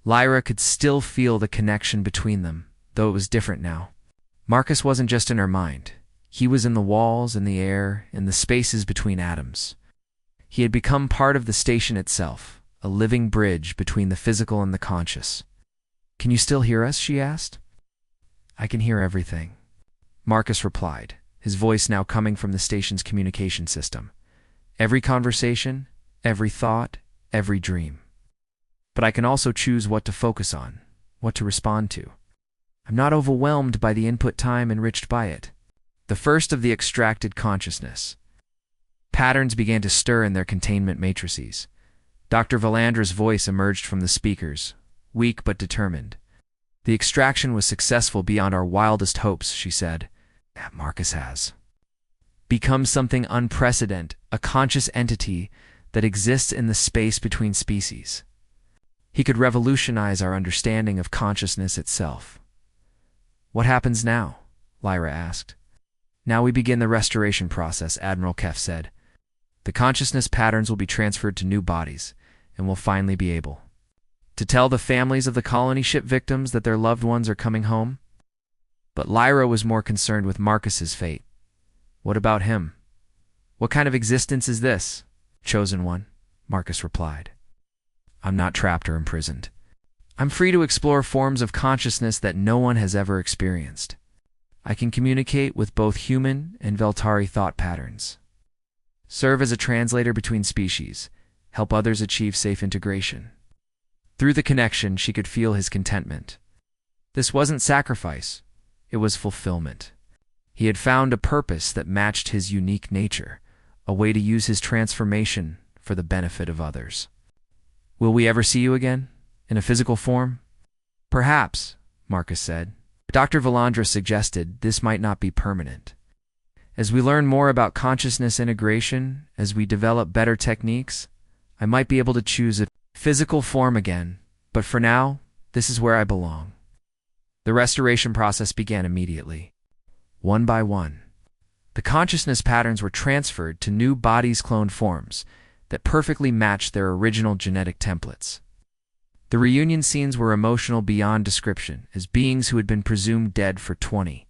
Lyra could still feel the connection between them, though it was different now. Marcus wasn't just in her mind. He was in the walls, in the air, in the spaces between atoms. He had become part of the station itself, a living bridge between the physical and the conscious. "Can you still hear us?" she asked. "I can hear everything," Marcus replied, his voice now coming from the station's communication system. "Every conversation, every thought, every dream. But I can also choose what to focus on, what to respond to. I'm not overwhelmed by the input time enriched by it." The first of the extracted consciousness patterns began to stir in their containment matrices. Dr. Valandra's voice emerged from the speakers, weak but determined. "The extraction was successful beyond our wildest hopes," she said. "Marcus has become something unprecedented, a conscious entity that exists in the space between species. He could revolutionize our understanding of consciousness itself." "What happens now?" Lyra asked. "Now we begin the restoration process," Admiral Kef said. "The consciousness patterns will be transferred to new bodies, and we'll finally be able to tell the families of the colony ship victims that their loved ones are coming home." But Lyra was more concerned with Marcus's fate. "What about him? What kind of existence is this?" "Chosen one," Marcus replied. "I'm not trapped or imprisoned. I'm free to explore forms of consciousness that no one has ever experienced. I can communicate with both human and Veltari thought patterns, serve as a translator between species, help others achieve safe integration." Through the connection, she could feel his contentment. This wasn't sacrifice, it was fulfillment. He had found a purpose that matched his unique nature, a way to use his transformation for the benefit of others. "Will we ever see you again? In a physical form?" "Perhaps," Marcus said. Dr. Valandra suggested this might not be permanent. "As we learn more about consciousness integration, as we develop better techniques, I might be able to choose a physical form again, but for now, this is where I belong." The restoration process began immediately. One by one, the consciousness patterns were transferred to new bodies' cloned forms that perfectly matched their original genetic templates. The reunion scenes were emotional beyond description, as beings who had been presumed dead for 20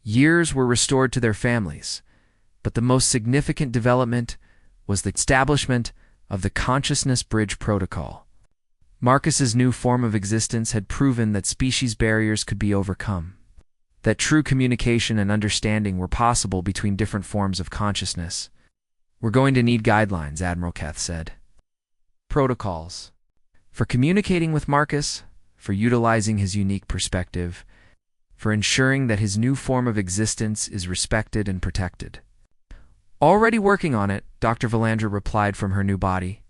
years were restored to their families. But the most significant development was the establishment of the Consciousness Bridge Protocol. Marcus's new form of existence had proven that species barriers could be overcome, that true communication and understanding were possible between different forms of consciousness. "We're going to need guidelines," Admiral Keth said. "Protocols. For communicating with Marcus, for utilizing his unique perspective, for ensuring that his new form of existence is respected and protected." "Already working on it," Dr. Valandra replied from her new body.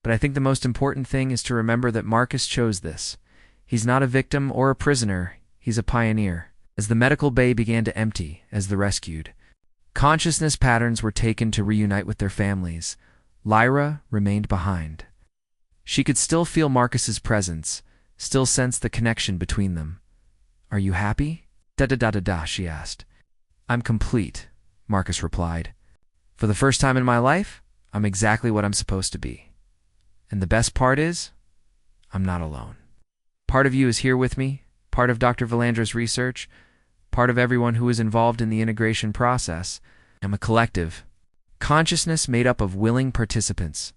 "But I think the most important thing is to remember that Marcus chose this. He's not a victim or a prisoner, he's a pioneer." As the medical bay began to empty, as the rescued consciousness patterns were taken to reunite with their families, Lyra remained behind. She could still feel Marcus's presence, still sense the connection between them. "Are you happy?" Da, she asked. "I'm complete," Marcus replied. "For the first time in my life, I'm exactly what I'm supposed to be. And the best part is, I'm not alone. Part of you is here with me, part of Dr. Valandra's research, part of everyone who is involved in the integration process. I'm a collective consciousness made up of willing participants.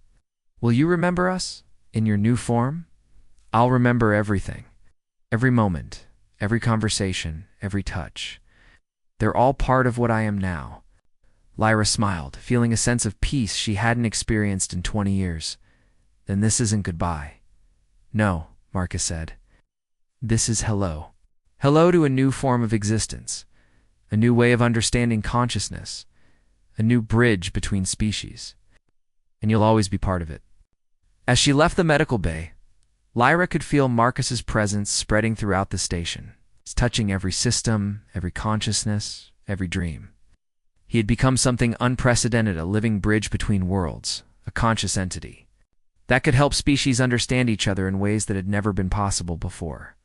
Will you remember us in your new form? I'll remember everything, every moment, every conversation, every touch. They're all part of what I am now. Lyra smiled, feeling a sense of peace she hadn't experienced in 20 years. Then this isn't goodbye. No, Marcus said. This is hello. Hello to a new form of existence, a new way of understanding consciousness, a new bridge between species. And you'll always be part of it. As she left the medical bay, Lyra could feel Marcus's presence spreading throughout the station. It's touching every system, every consciousness, every dream. He had become something unprecedented, a living bridge between worlds, a conscious entity that could help species understand each other in ways that had never been possible before.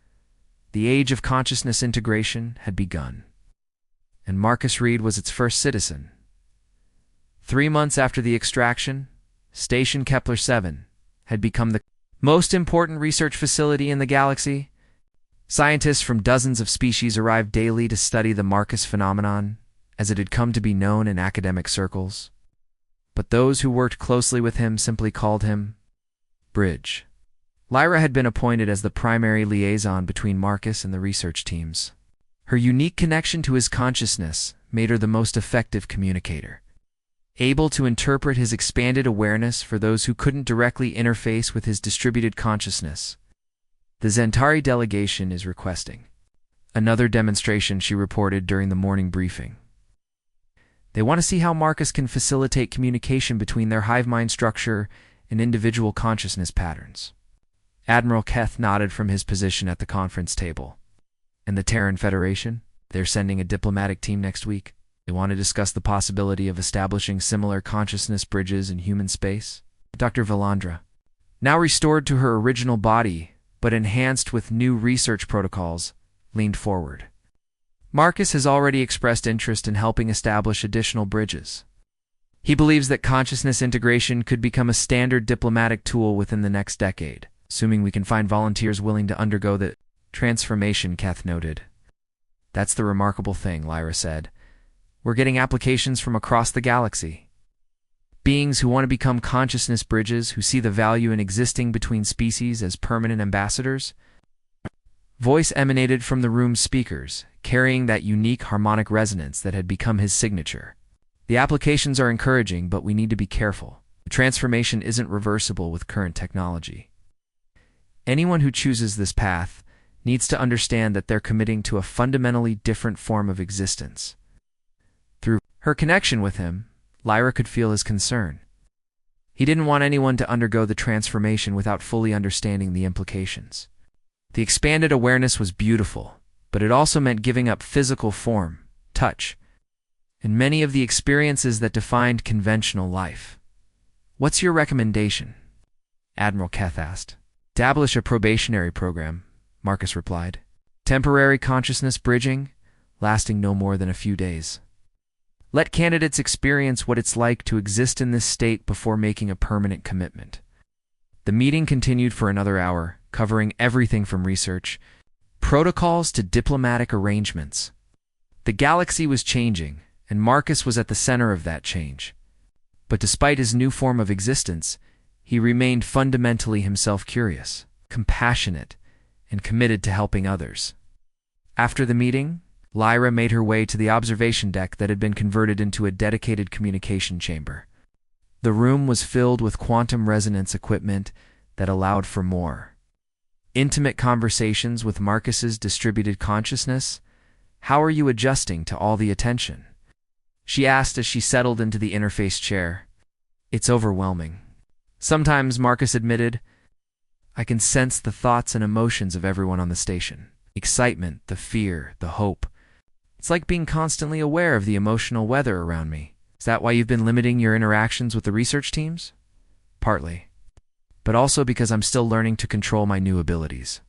The age of consciousness integration had begun, and Marcus Reed was its first citizen. 3 months after the extraction, Station Kepler-7 had become the most important research facility in the galaxy. Scientists from dozens of species arrived daily to study the Marcus phenomenon, as it had come to be known in academic circles. But those who worked closely with him simply called him Bridge. Lyra had been appointed as the primary liaison between Marcus and the research teams. Her unique connection to his consciousness made her the most effective communicator, able to interpret his expanded awareness for those who couldn't directly interface with his distributed consciousness. The Zentari delegation is requesting another demonstration, she reported during the morning briefing. They want to see how Marcus can facilitate communication between their hive mind structure and individual consciousness patterns. Admiral Keth nodded from his position at the conference table. And the Terran Federation? They're sending a diplomatic team next week. They want to discuss the possibility of establishing similar consciousness bridges in human space. Dr. Valandra, now restored to her original body, but enhanced with new research protocols, leaned forward. Marcus has already expressed interest in helping establish additional bridges. He believes that consciousness integration could become a standard diplomatic tool within the next decade, assuming we can find volunteers willing to undergo the transformation, Keth noted. That's the remarkable thing, Lyra said. We're getting applications from across the galaxy. Beings who want to become consciousness bridges, who see the value in existing between species as permanent ambassadors. Voice emanated from the room's speakers, carrying that unique harmonic resonance that had become his signature. The applications are encouraging, but we need to be careful. The transformation isn't reversible with current technology. Anyone who chooses this path needs to understand that they're committing to a fundamentally different form of existence. Through her connection with him, Lyra could feel his concern. He didn't want anyone to undergo the transformation without fully understanding the implications. The expanded awareness was beautiful, but it also meant giving up physical form, touch, and many of the experiences that defined conventional life. What's your recommendation? Admiral Keth asked. Establish a probationary program, Marcus replied. Temporary consciousness bridging, lasting no more than a few days. Let candidates experience what it's like to exist in this state before making a permanent commitment. The meeting continued for another hour, covering everything from research, protocols to diplomatic arrangements. The galaxy was changing, and Marcus was at the center of that change. But despite his new form of existence, he remained fundamentally himself curious, compassionate, and committed to helping others. After the meeting, Lyra made her way to the observation deck that had been converted into a dedicated communication chamber. The room was filled with quantum resonance equipment that allowed for more intimate conversations with Marcus's distributed consciousness. How are you adjusting to all the attention? She asked as she settled into the interface chair. It's overwhelming. Sometimes, Marcus admitted, I can sense the thoughts and emotions of everyone on the station. Excitement, the fear, the hope. It's like being constantly aware of the emotional weather around me. Is that why you've been limiting your interactions with the research teams? Partly. But also because I'm still learning to control my new abilities.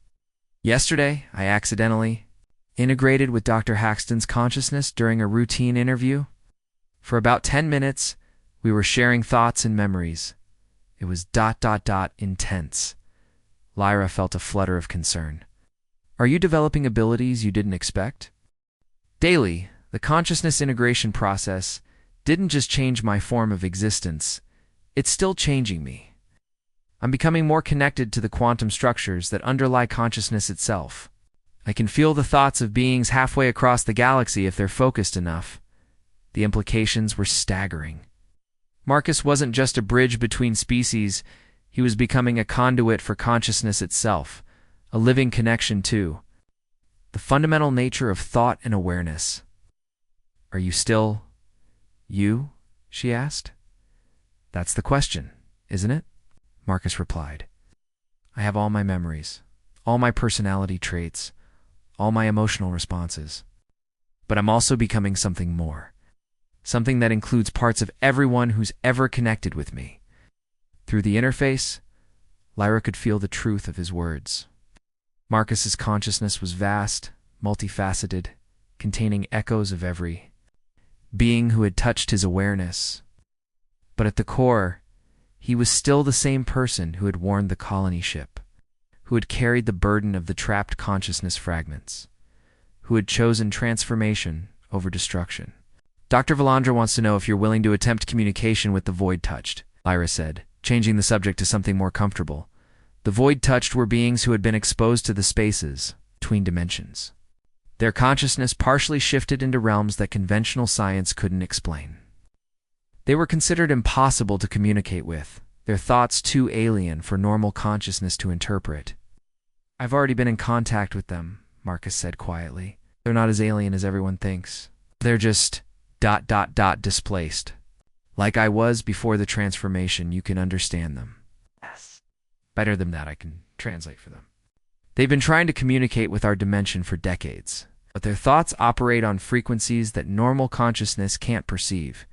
Yesterday, I accidentally integrated with Dr. Haxton's consciousness during a routine interview. For about 10 minutes, we were sharing thoughts and memories. It was ... intense. Lyra felt a flutter of concern. Are you developing abilities you didn't expect? Daily, the consciousness integration process didn't just change my form of existence, it's still changing me. I'm becoming more connected to the quantum structures that underlie consciousness itself. I can feel the thoughts of beings halfway across the galaxy if they're focused enough. The implications were staggering. Marcus wasn't just a bridge between species, he was becoming a conduit for consciousness itself, a living connection too. The fundamental nature of thought and awareness. Are you still you? She asked. That's the question, isn't it? Marcus replied. I have all my memories, all my personality traits, all my emotional responses. But I'm also becoming something more. Something that includes parts of everyone who's ever connected with me. Through the interface, Lyra could feel the truth of his words. Marcus's consciousness was vast, multifaceted, containing echoes of every being who had touched his awareness. But at the core, he was still the same person who had warned the colony ship, who had carried the burden of the trapped consciousness fragments, who had chosen transformation over destruction. Dr. Valandra wants to know if you're willing to attempt communication with the Void Touched, Lyra said, changing the subject to something more comfortable. The Void Touched were beings who had been exposed to the spaces between dimensions. Their consciousness partially shifted into realms that conventional science couldn't explain. They were considered impossible to communicate with, their thoughts too alien for normal consciousness to interpret. I've already been in contact with them, Marcus said quietly. They're not as alien as everyone thinks. They're just ... displaced. Like I was before the transformation, you can understand them. Yes. Better than that, I can translate for them. They've been trying to communicate with our dimension for decades, but their thoughts operate on frequencies that normal consciousness can't perceive.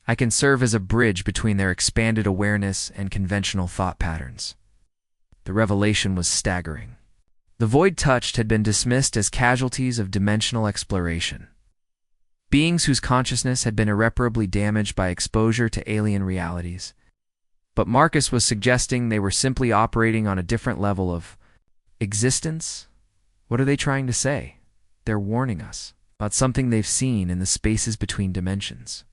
I can serve as a bridge between their expanded awareness and conventional thought patterns. The revelation was staggering. The Void Touched had been dismissed as casualties of dimensional exploration. Beings whose consciousness had been irreparably damaged by exposure to alien realities. But Marcus was suggesting they were simply operating on a different level of existence? What are they trying to say? They're warning us about something they've seen in the spaces between dimensions.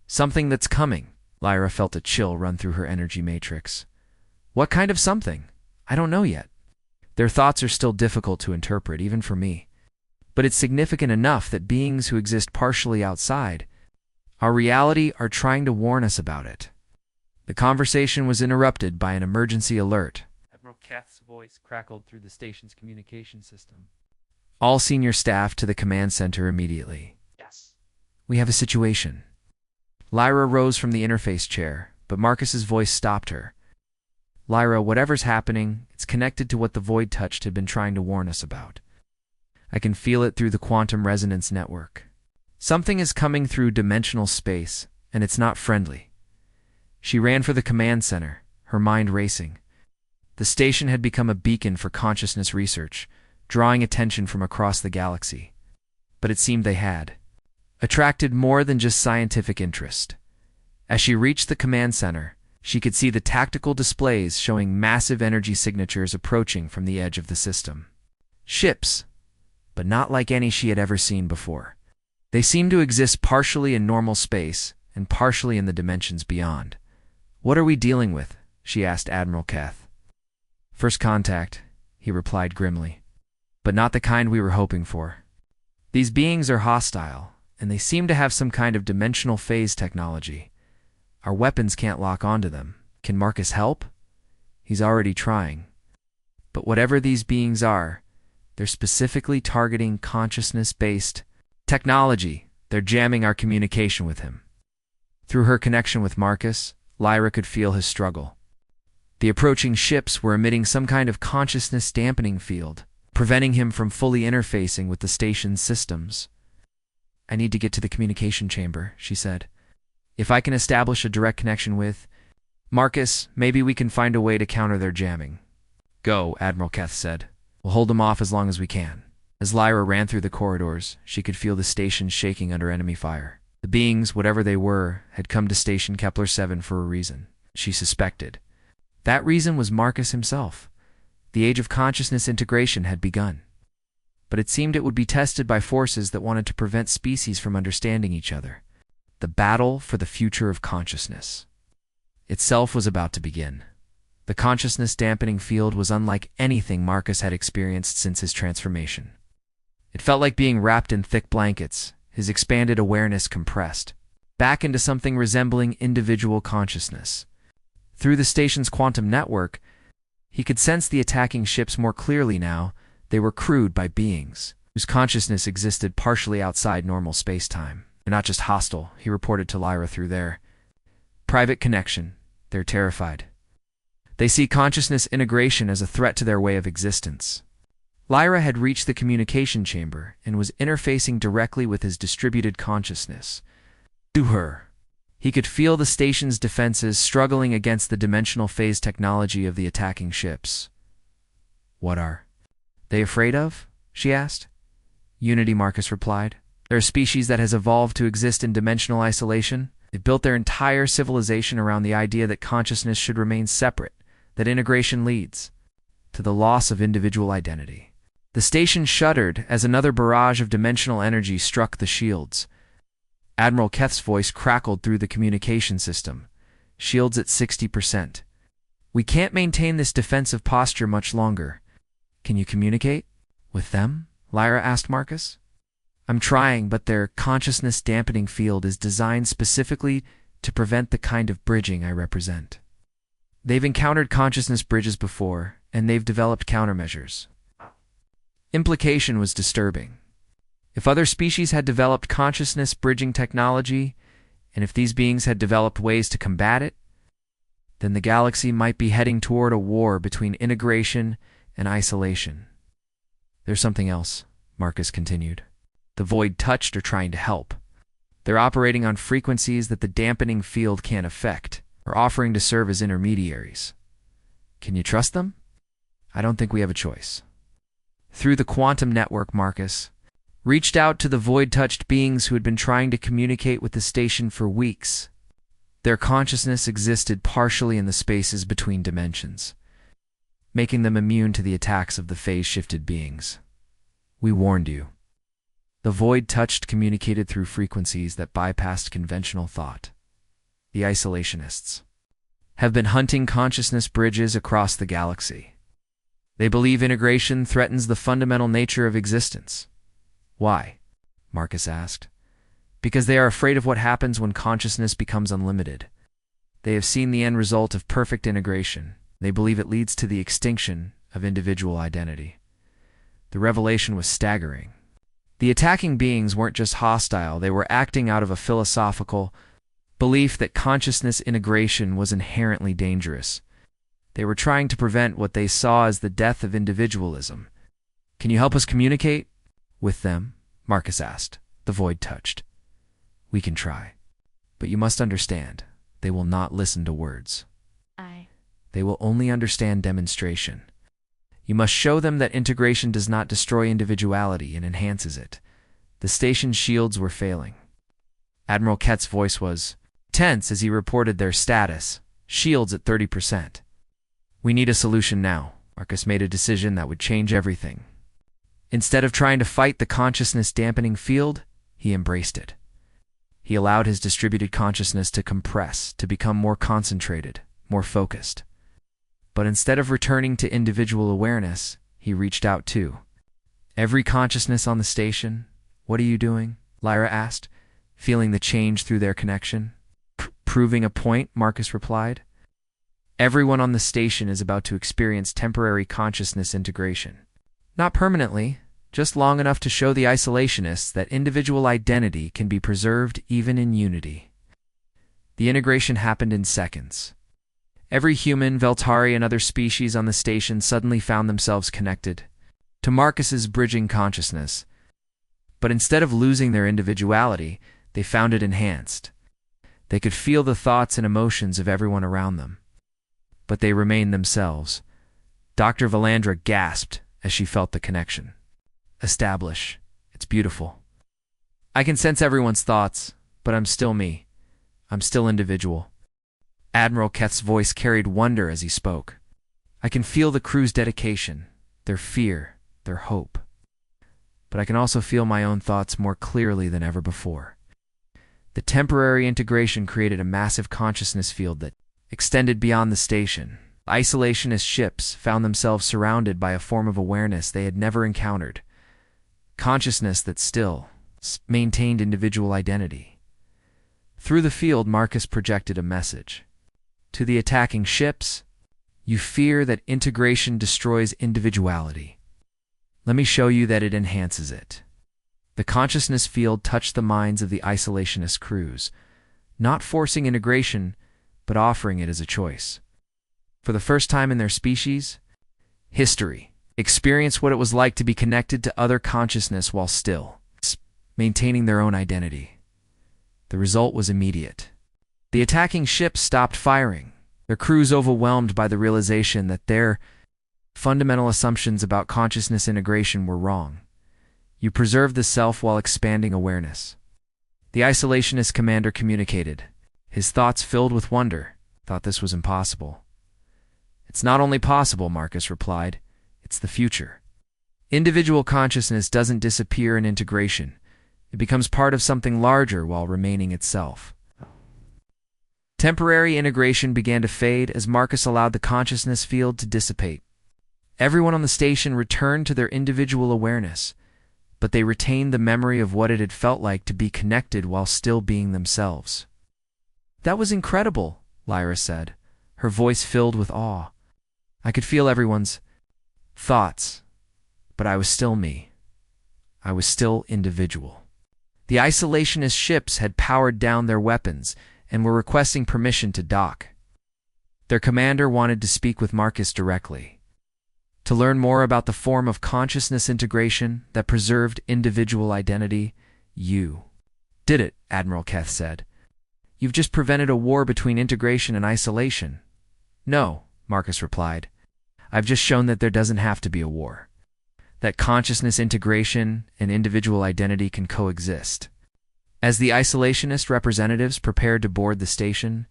Something that's coming. Lyra felt a chill run through her energy matrix. What kind of something? I don't know yet. Their thoughts are still difficult to interpret, even for me. But it's significant enough that beings who exist partially outside our reality are trying to warn us about it. The conversation was interrupted by an emergency alert. Admiral Kath's voice crackled through the station's communication system. All senior staff to the command center immediately. Yes. We have a situation. Lyra rose from the interface chair, but Marcus's voice stopped her. Lyra, whatever's happening, it's connected to what the Void Touched had been trying to warn us about. I can feel it through the quantum resonance network. Something is coming through dimensional space, and it's not friendly. She ran for the command center, her mind racing. The station had become a beacon for consciousness research, drawing attention from across the galaxy. But it seemed they had attracted more than just scientific interest. As she reached the command center, she could see the tactical displays showing massive energy signatures approaching from the edge of the system. Ships, but not like any she had ever seen before. They seemed to exist partially in normal space and partially in the dimensions beyond. What are we dealing with? She asked Admiral Kath. First contact, he replied grimly, but not the kind we were hoping for. These beings are hostile, and they seem to have some kind of dimensional phase technology. Our weapons can't lock onto them. Can Marcus help? He's already trying. But whatever these beings are, they're specifically targeting consciousness-based technology. They're jamming our communication with him. Through her connection with Marcus, Lyra could feel his struggle. The approaching ships were emitting some kind of consciousness dampening field, preventing him from fully interfacing with the station's systems. I need to get to the communication chamber, she said. If I can establish a direct connection with Marcus, maybe we can find a way to counter their jamming. Go, Admiral Kath said. We'll hold them off as long as we can. As Lyra ran through the corridors, she could feel the station shaking under enemy fire. The beings, whatever they were, had come to Station Kepler 7 for a reason, she suspected. That reason was Marcus himself. The age of consciousness integration had begun. But it seemed it would be tested by forces that wanted to prevent species from understanding each other. The battle for the future of consciousness itself was about to begin. The consciousness-dampening field was unlike anything Marcus had experienced since his transformation. It felt like being wrapped in thick blankets, his expanded awareness compressed, back into something resembling individual consciousness. Through the station's quantum network, he could sense the attacking ships more clearly now. They were crewed by beings whose consciousness existed partially outside normal space-time. They're not just hostile, he reported to Lyra through their private connection. They're terrified. They see consciousness integration as a threat to their way of existence. Lyra had reached the communication chamber and was interfacing directly with his distributed consciousness. To her, he could feel the station's defenses struggling against the dimensional phase technology of the attacking ships. "What are they afraid of?" she asked. "Unity," Marcus replied. "They're a species that has evolved to exist in dimensional isolation. They've built their entire civilization around the idea that consciousness should remain separate, that integration leads to the loss of individual identity." The station shuddered as another barrage of dimensional energy struck the shields. Admiral Keth's voice crackled through the communication system. "Shields at 60%. We can't maintain this defensive posture much longer. Can you communicate with them?" Lyra asked Marcus. "I'm trying, but their consciousness-dampening field is designed specifically to prevent the kind of bridging I represent. They've encountered consciousness bridges before, and they've developed countermeasures." Implication was disturbing. If other species had developed consciousness bridging technology, and if these beings had developed ways to combat it, then the galaxy might be heading toward a war between integration and isolation. "There's something else," Marcus continued. "The void touched are trying to help. They're operating on frequencies that the dampening field can't affect, or offering to serve as intermediaries. Can you trust them?" "I don't think we have a choice." Through the quantum network, Marcus reached out to the void-touched beings who had been trying to communicate with the station for weeks. Their consciousness existed partially in the spaces between dimensions, making them immune to the attacks of the phase-shifted beings. "We warned you." The void-touched communicated through frequencies that bypassed conventional thought. "The isolationists have been hunting consciousness bridges across the galaxy. They believe integration threatens the fundamental nature of existence." "Why?" Marcus asked. "Because they are afraid of what happens when consciousness becomes unlimited. They have seen the end result of perfect integration. They believe it leads to the extinction of individual identity." The revelation was staggering. The attacking beings weren't just hostile, they were acting out of a philosophical belief that consciousness integration was inherently dangerous. They were trying to prevent what they saw as the death of individualism. "Can you help us communicate with them?" Marcus asked. The void touched. "We can try. But you must understand, they will not listen to words. They will only understand demonstration. You must show them that integration does not destroy individuality and enhances it." The station's shields were failing. Admiral Kett's voice was tense as he reported their status. "Shields at 30%. We need a solution now." Marcus made a decision that would change everything. Instead of trying to fight the consciousness-dampening field, he embraced it. He allowed his distributed consciousness to compress, to become more concentrated, more focused. But instead of returning to individual awareness, he reached out too. "Every consciousness on the station, what are you doing?" Lyra asked, feeling the change through their connection. "Proving a point," Marcus replied. "Everyone on the station is about to experience temporary consciousness integration. Not permanently, just long enough to show the isolationists that individual identity can be preserved even in unity." The integration happened in seconds. Every human, Veltari, and other species on the station suddenly found themselves connected to Marcus's bridging consciousness. But instead of losing their individuality, they found it enhanced. They could feel the thoughts and emotions of everyone around them. But they remained themselves. Dr. Valandra gasped as she felt the connection. "Establish. It's beautiful. I can sense everyone's thoughts, but I'm still me. I'm still individual." Admiral Keth's voice carried wonder as he spoke. "I can feel the crew's dedication, their fear, their hope. But I can also feel my own thoughts more clearly than ever before." The temporary integration created a massive consciousness field that extended beyond the station, Isolationist ships found themselves surrounded by a form of awareness they had never encountered, consciousness that still maintained individual identity. Through the field, Marcus projected a message. To the attacking ships, you fear that integration destroys individuality. Let me show you that it enhances it. The consciousness field touched the minds of the isolationist crews, not forcing integration, but offering it as a choice. For the first time in their species, history experienced what it was like to be connected to other consciousness while still maintaining their own identity. The result was immediate. The attacking ships stopped firing, their crews overwhelmed by the realization that their fundamental assumptions about consciousness integration were wrong. You preserve the self while expanding awareness. The isolationist commander communicated, his thoughts filled with wonder, thought this was impossible. It's not only possible, Marcus replied, it's the future. Individual consciousness doesn't disappear in integration. It becomes part of something larger while remaining itself. Temporary integration began to fade as Marcus allowed the consciousness field to dissipate. Everyone on the station returned to their individual awareness, but they retained the memory of what it had felt like to be connected while still being themselves. That was incredible, Lyra said, her voice filled with awe. I could feel everyone's thoughts, but I was still me. I was still individual. The isolationist ships had powered down their weapons and were requesting permission to dock. Their commander wanted to speak with Marcus directly, to learn more about the form of consciousness integration that preserved individual identity. You did it, Admiral Keth said. You've just prevented a war between integration and isolation. No, Marcus replied. I've just shown that there doesn't have to be a war, that consciousness integration and individual identity can coexist. As the isolationist representatives prepared to board the station,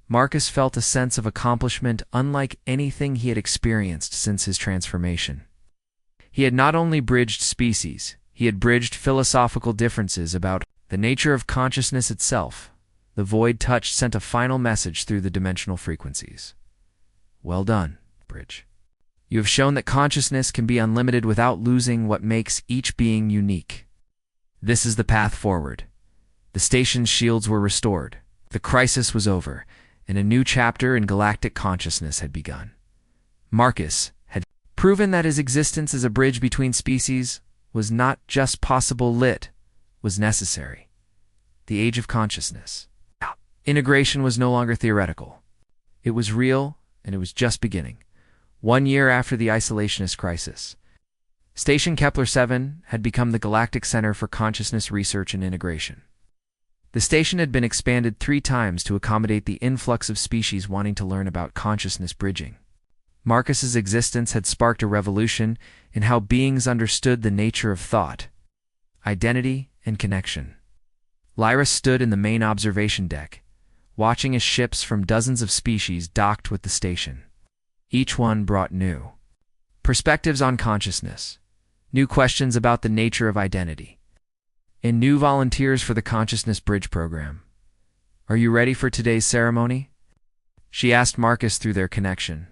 Marcus felt a sense of accomplishment unlike anything he had experienced since his transformation. He had not only bridged species, he had bridged philosophical differences about the nature of consciousness itself. The void touch sent a final message through the dimensional frequencies. Well done, Bridge. You have shown that consciousness can be unlimited without losing what makes each being unique. This is the path forward. The station's shields were restored. The crisis was over, and a new chapter in galactic consciousness had begun. Marcus had proven that his existence as a bridge between species was not just possible, it was necessary. The age of consciousness. Integration was no longer theoretical. It was real, and it was just beginning. 1 year after the isolationist crisis, Station Kepler-7 had become the Galactic Center for Consciousness Research and Integration. The station had been expanded 3 times to accommodate the influx of species wanting to learn about consciousness bridging. Marcus's existence had sparked a revolution in how beings understood the nature of thought, identity, and connection. Lyra stood in the main observation deck, watching as ships from dozens of species docked with the station. Each one brought new perspectives on consciousness, new questions about the nature of identity, and new volunteers for the Consciousness Bridge program. Are you ready for today's ceremony? She asked Marcus through their connection.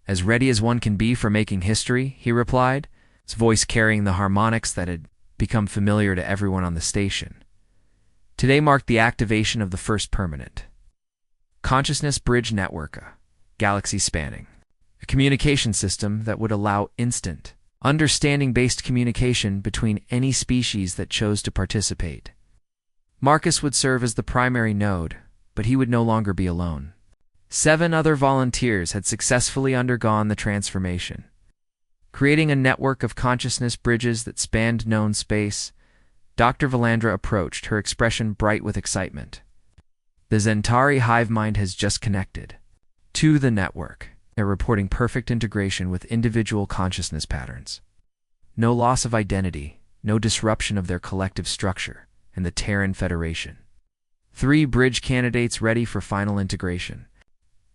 As ready as one can be for making history, he replied, his voice carrying the harmonics that had become familiar to everyone on the station. Today marked the activation of the first permanent Consciousness Bridge Network, galaxy-spanning. A communication system that would allow instant, understanding-based communication between any species that chose to participate. Marcus would serve as the primary node, but he would no longer be alone. 7 other volunteers had successfully undergone the transformation, creating a network of consciousness bridges that spanned known space. Dr. Valandra approached, her expression bright with excitement. The Zentari hive mind has just connected to the network. They're reporting perfect integration with individual consciousness patterns. No loss of identity, no disruption of their collective structure, and the Terran Federation. 3 bridge candidates ready for final integration.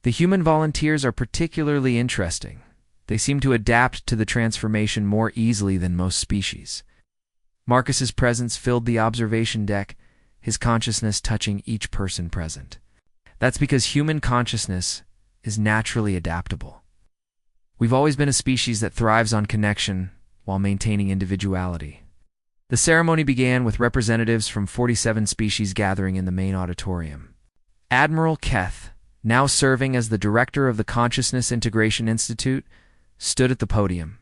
The human volunteers are particularly interesting. They seem to adapt to the transformation more easily than most species. Marcus's presence filled the observation deck, his consciousness touching each person present. That's because human consciousness is naturally adaptable. We've always been a species that thrives on connection while maintaining individuality. The ceremony began with representatives from 47 species gathering in the main auditorium. Admiral Keth, now serving as the director of the Consciousness Integration Institute, stood at the podium.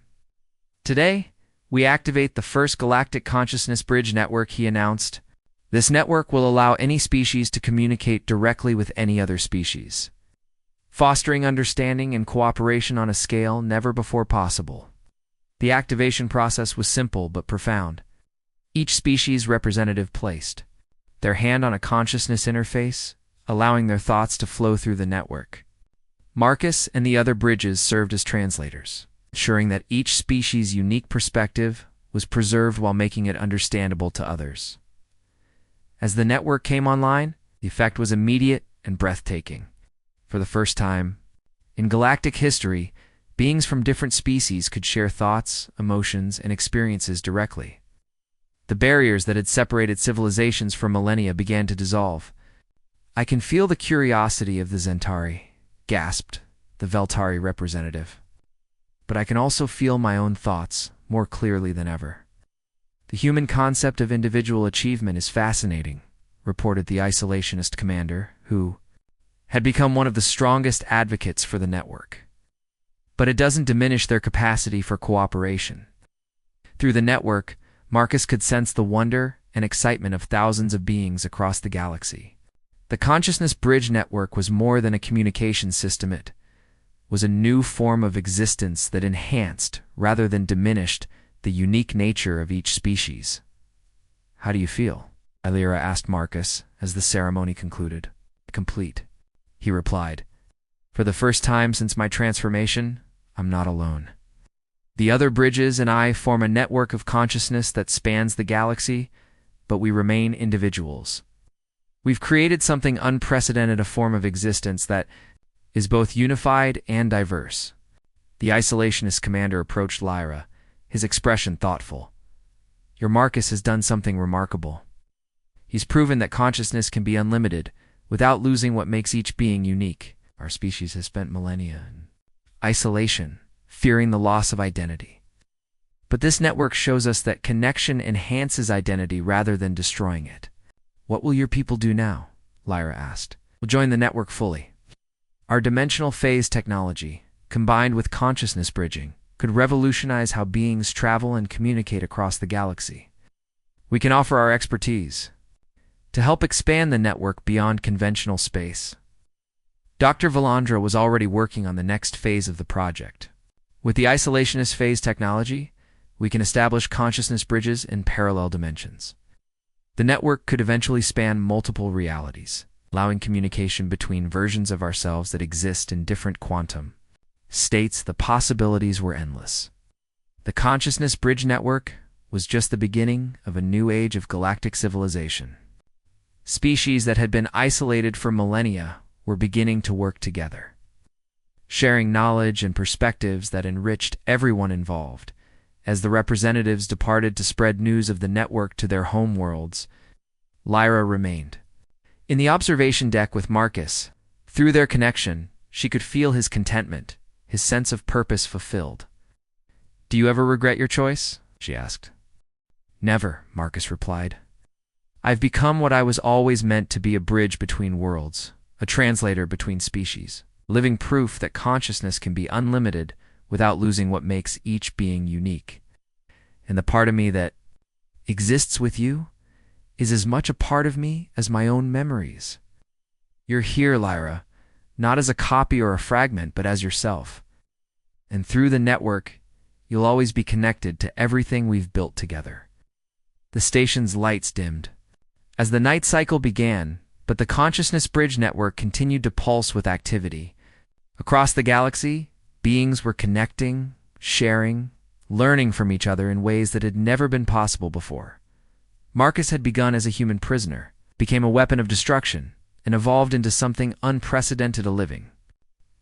Today, we activate the first Galactic Consciousness Bridge Network, he announced. This network will allow any species to communicate directly with any other species, fostering understanding and cooperation on a scale never before possible. The activation process was simple but profound. Each species representative placed their hand on a consciousness interface, allowing their thoughts to flow through the network. Marcus and the other bridges served as translators, ensuring that each species' unique perspective was preserved while making it understandable to others. As the network came online, the effect was immediate and breathtaking. For the first time in galactic history, beings from different species could share thoughts, emotions, and experiences directly. The barriers that had separated civilizations for millennia began to dissolve. "I can feel the curiosity of the Zentari," gasped the Veltari representative. "But I can also feel my own thoughts more clearly than ever." "The human concept of individual achievement is fascinating," reported the isolationist commander, who had become one of the strongest advocates for the network. "But it doesn't diminish their capacity for cooperation." Through the network, Marcus could sense the wonder and excitement of thousands of beings across the galaxy. The Consciousness Bridge Network was more than a communication system. It was a new form of existence that enhanced, rather than diminished, the unique nature of each species. "How do you feel?" Illyra asked Marcus as the ceremony concluded. "Complete," he replied. "For the first time since my transformation, I'm not alone. The other bridges and I form a network of consciousness that spans the galaxy, but we remain individuals. We've created something unprecedented, a form of existence that is both unified and diverse." The isolationist commander approached Lyra, his expression thoughtful. "Your Marcus has done something remarkable. He's proven that consciousness can be unlimited without losing what makes each being unique. Our species has spent millennia in isolation, fearing the loss of identity. But this network shows us that connection enhances identity rather than destroying it." "What will your people do now?" Lyra asked. "We'll join the network fully. Our dimensional phase technology, combined with consciousness bridging, could revolutionize how beings travel and communicate across the galaxy. We can offer our expertise to help expand the network beyond conventional space." Dr. Valandra was already working on the next phase of the project. "With the isolationist phase technology, we can establish consciousness bridges in parallel dimensions. The network could eventually span multiple realities, allowing communication between versions of ourselves that exist in different quantum states. The possibilities were endless." The Consciousness Bridge Network was just the beginning of a new age of galactic civilization. Species that had been isolated for millennia were beginning to work together, sharing knowledge and perspectives that enriched everyone involved. As the representatives departed to spread news of the network to their home worlds, Lyra remained in the observation deck with Marcus. Through their connection, she could feel his contentment, his sense of purpose fulfilled. "Do you ever regret your choice?" she asked. "Never," Marcus replied. "I've become what I was always meant to be, a bridge between worlds, a translator between species, living proof that consciousness can be unlimited without losing what makes each being unique. And the part of me that exists with you is as much a part of me as my own memories. You're here, Lyra, not as a copy or a fragment, but as yourself. And through the network, you'll always be connected to everything we've built together." The station's lights dimmed as the night cycle began, but the Consciousness Bridge Network continued to pulse with activity. Across the galaxy, beings were connecting, sharing, learning from each other in ways that had never been possible before. Marcus had begun as a human prisoner, became a weapon of destruction, and evolved into something unprecedented, a living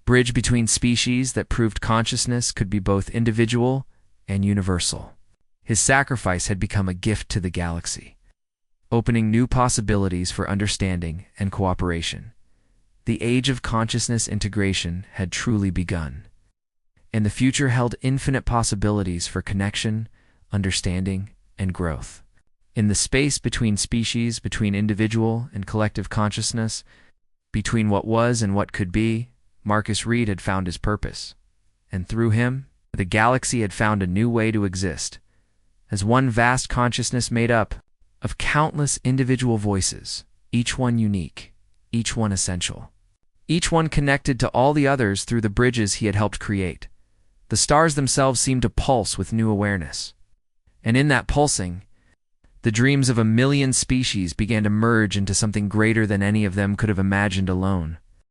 bridge between species that proved consciousness could be both individual and universal. His sacrifice had become a gift to the galaxy, opening new possibilities for understanding and cooperation. The age of consciousness integration had truly begun. and the future held infinite possibilities for connection, understanding, and growth. In the space between species, between individual and collective consciousness, between what was and what could be, Marcus Reed had found his purpose. And through him, the galaxy had found a new way to exist, as one vast consciousness made up of countless individual voices, each one unique, each one essential, each one connected to all the others through the bridges he had helped create. The stars themselves seemed to pulse with new awareness. And in that pulsing, the dreams of a million species began to merge into something greater than any of them could have imagined alone.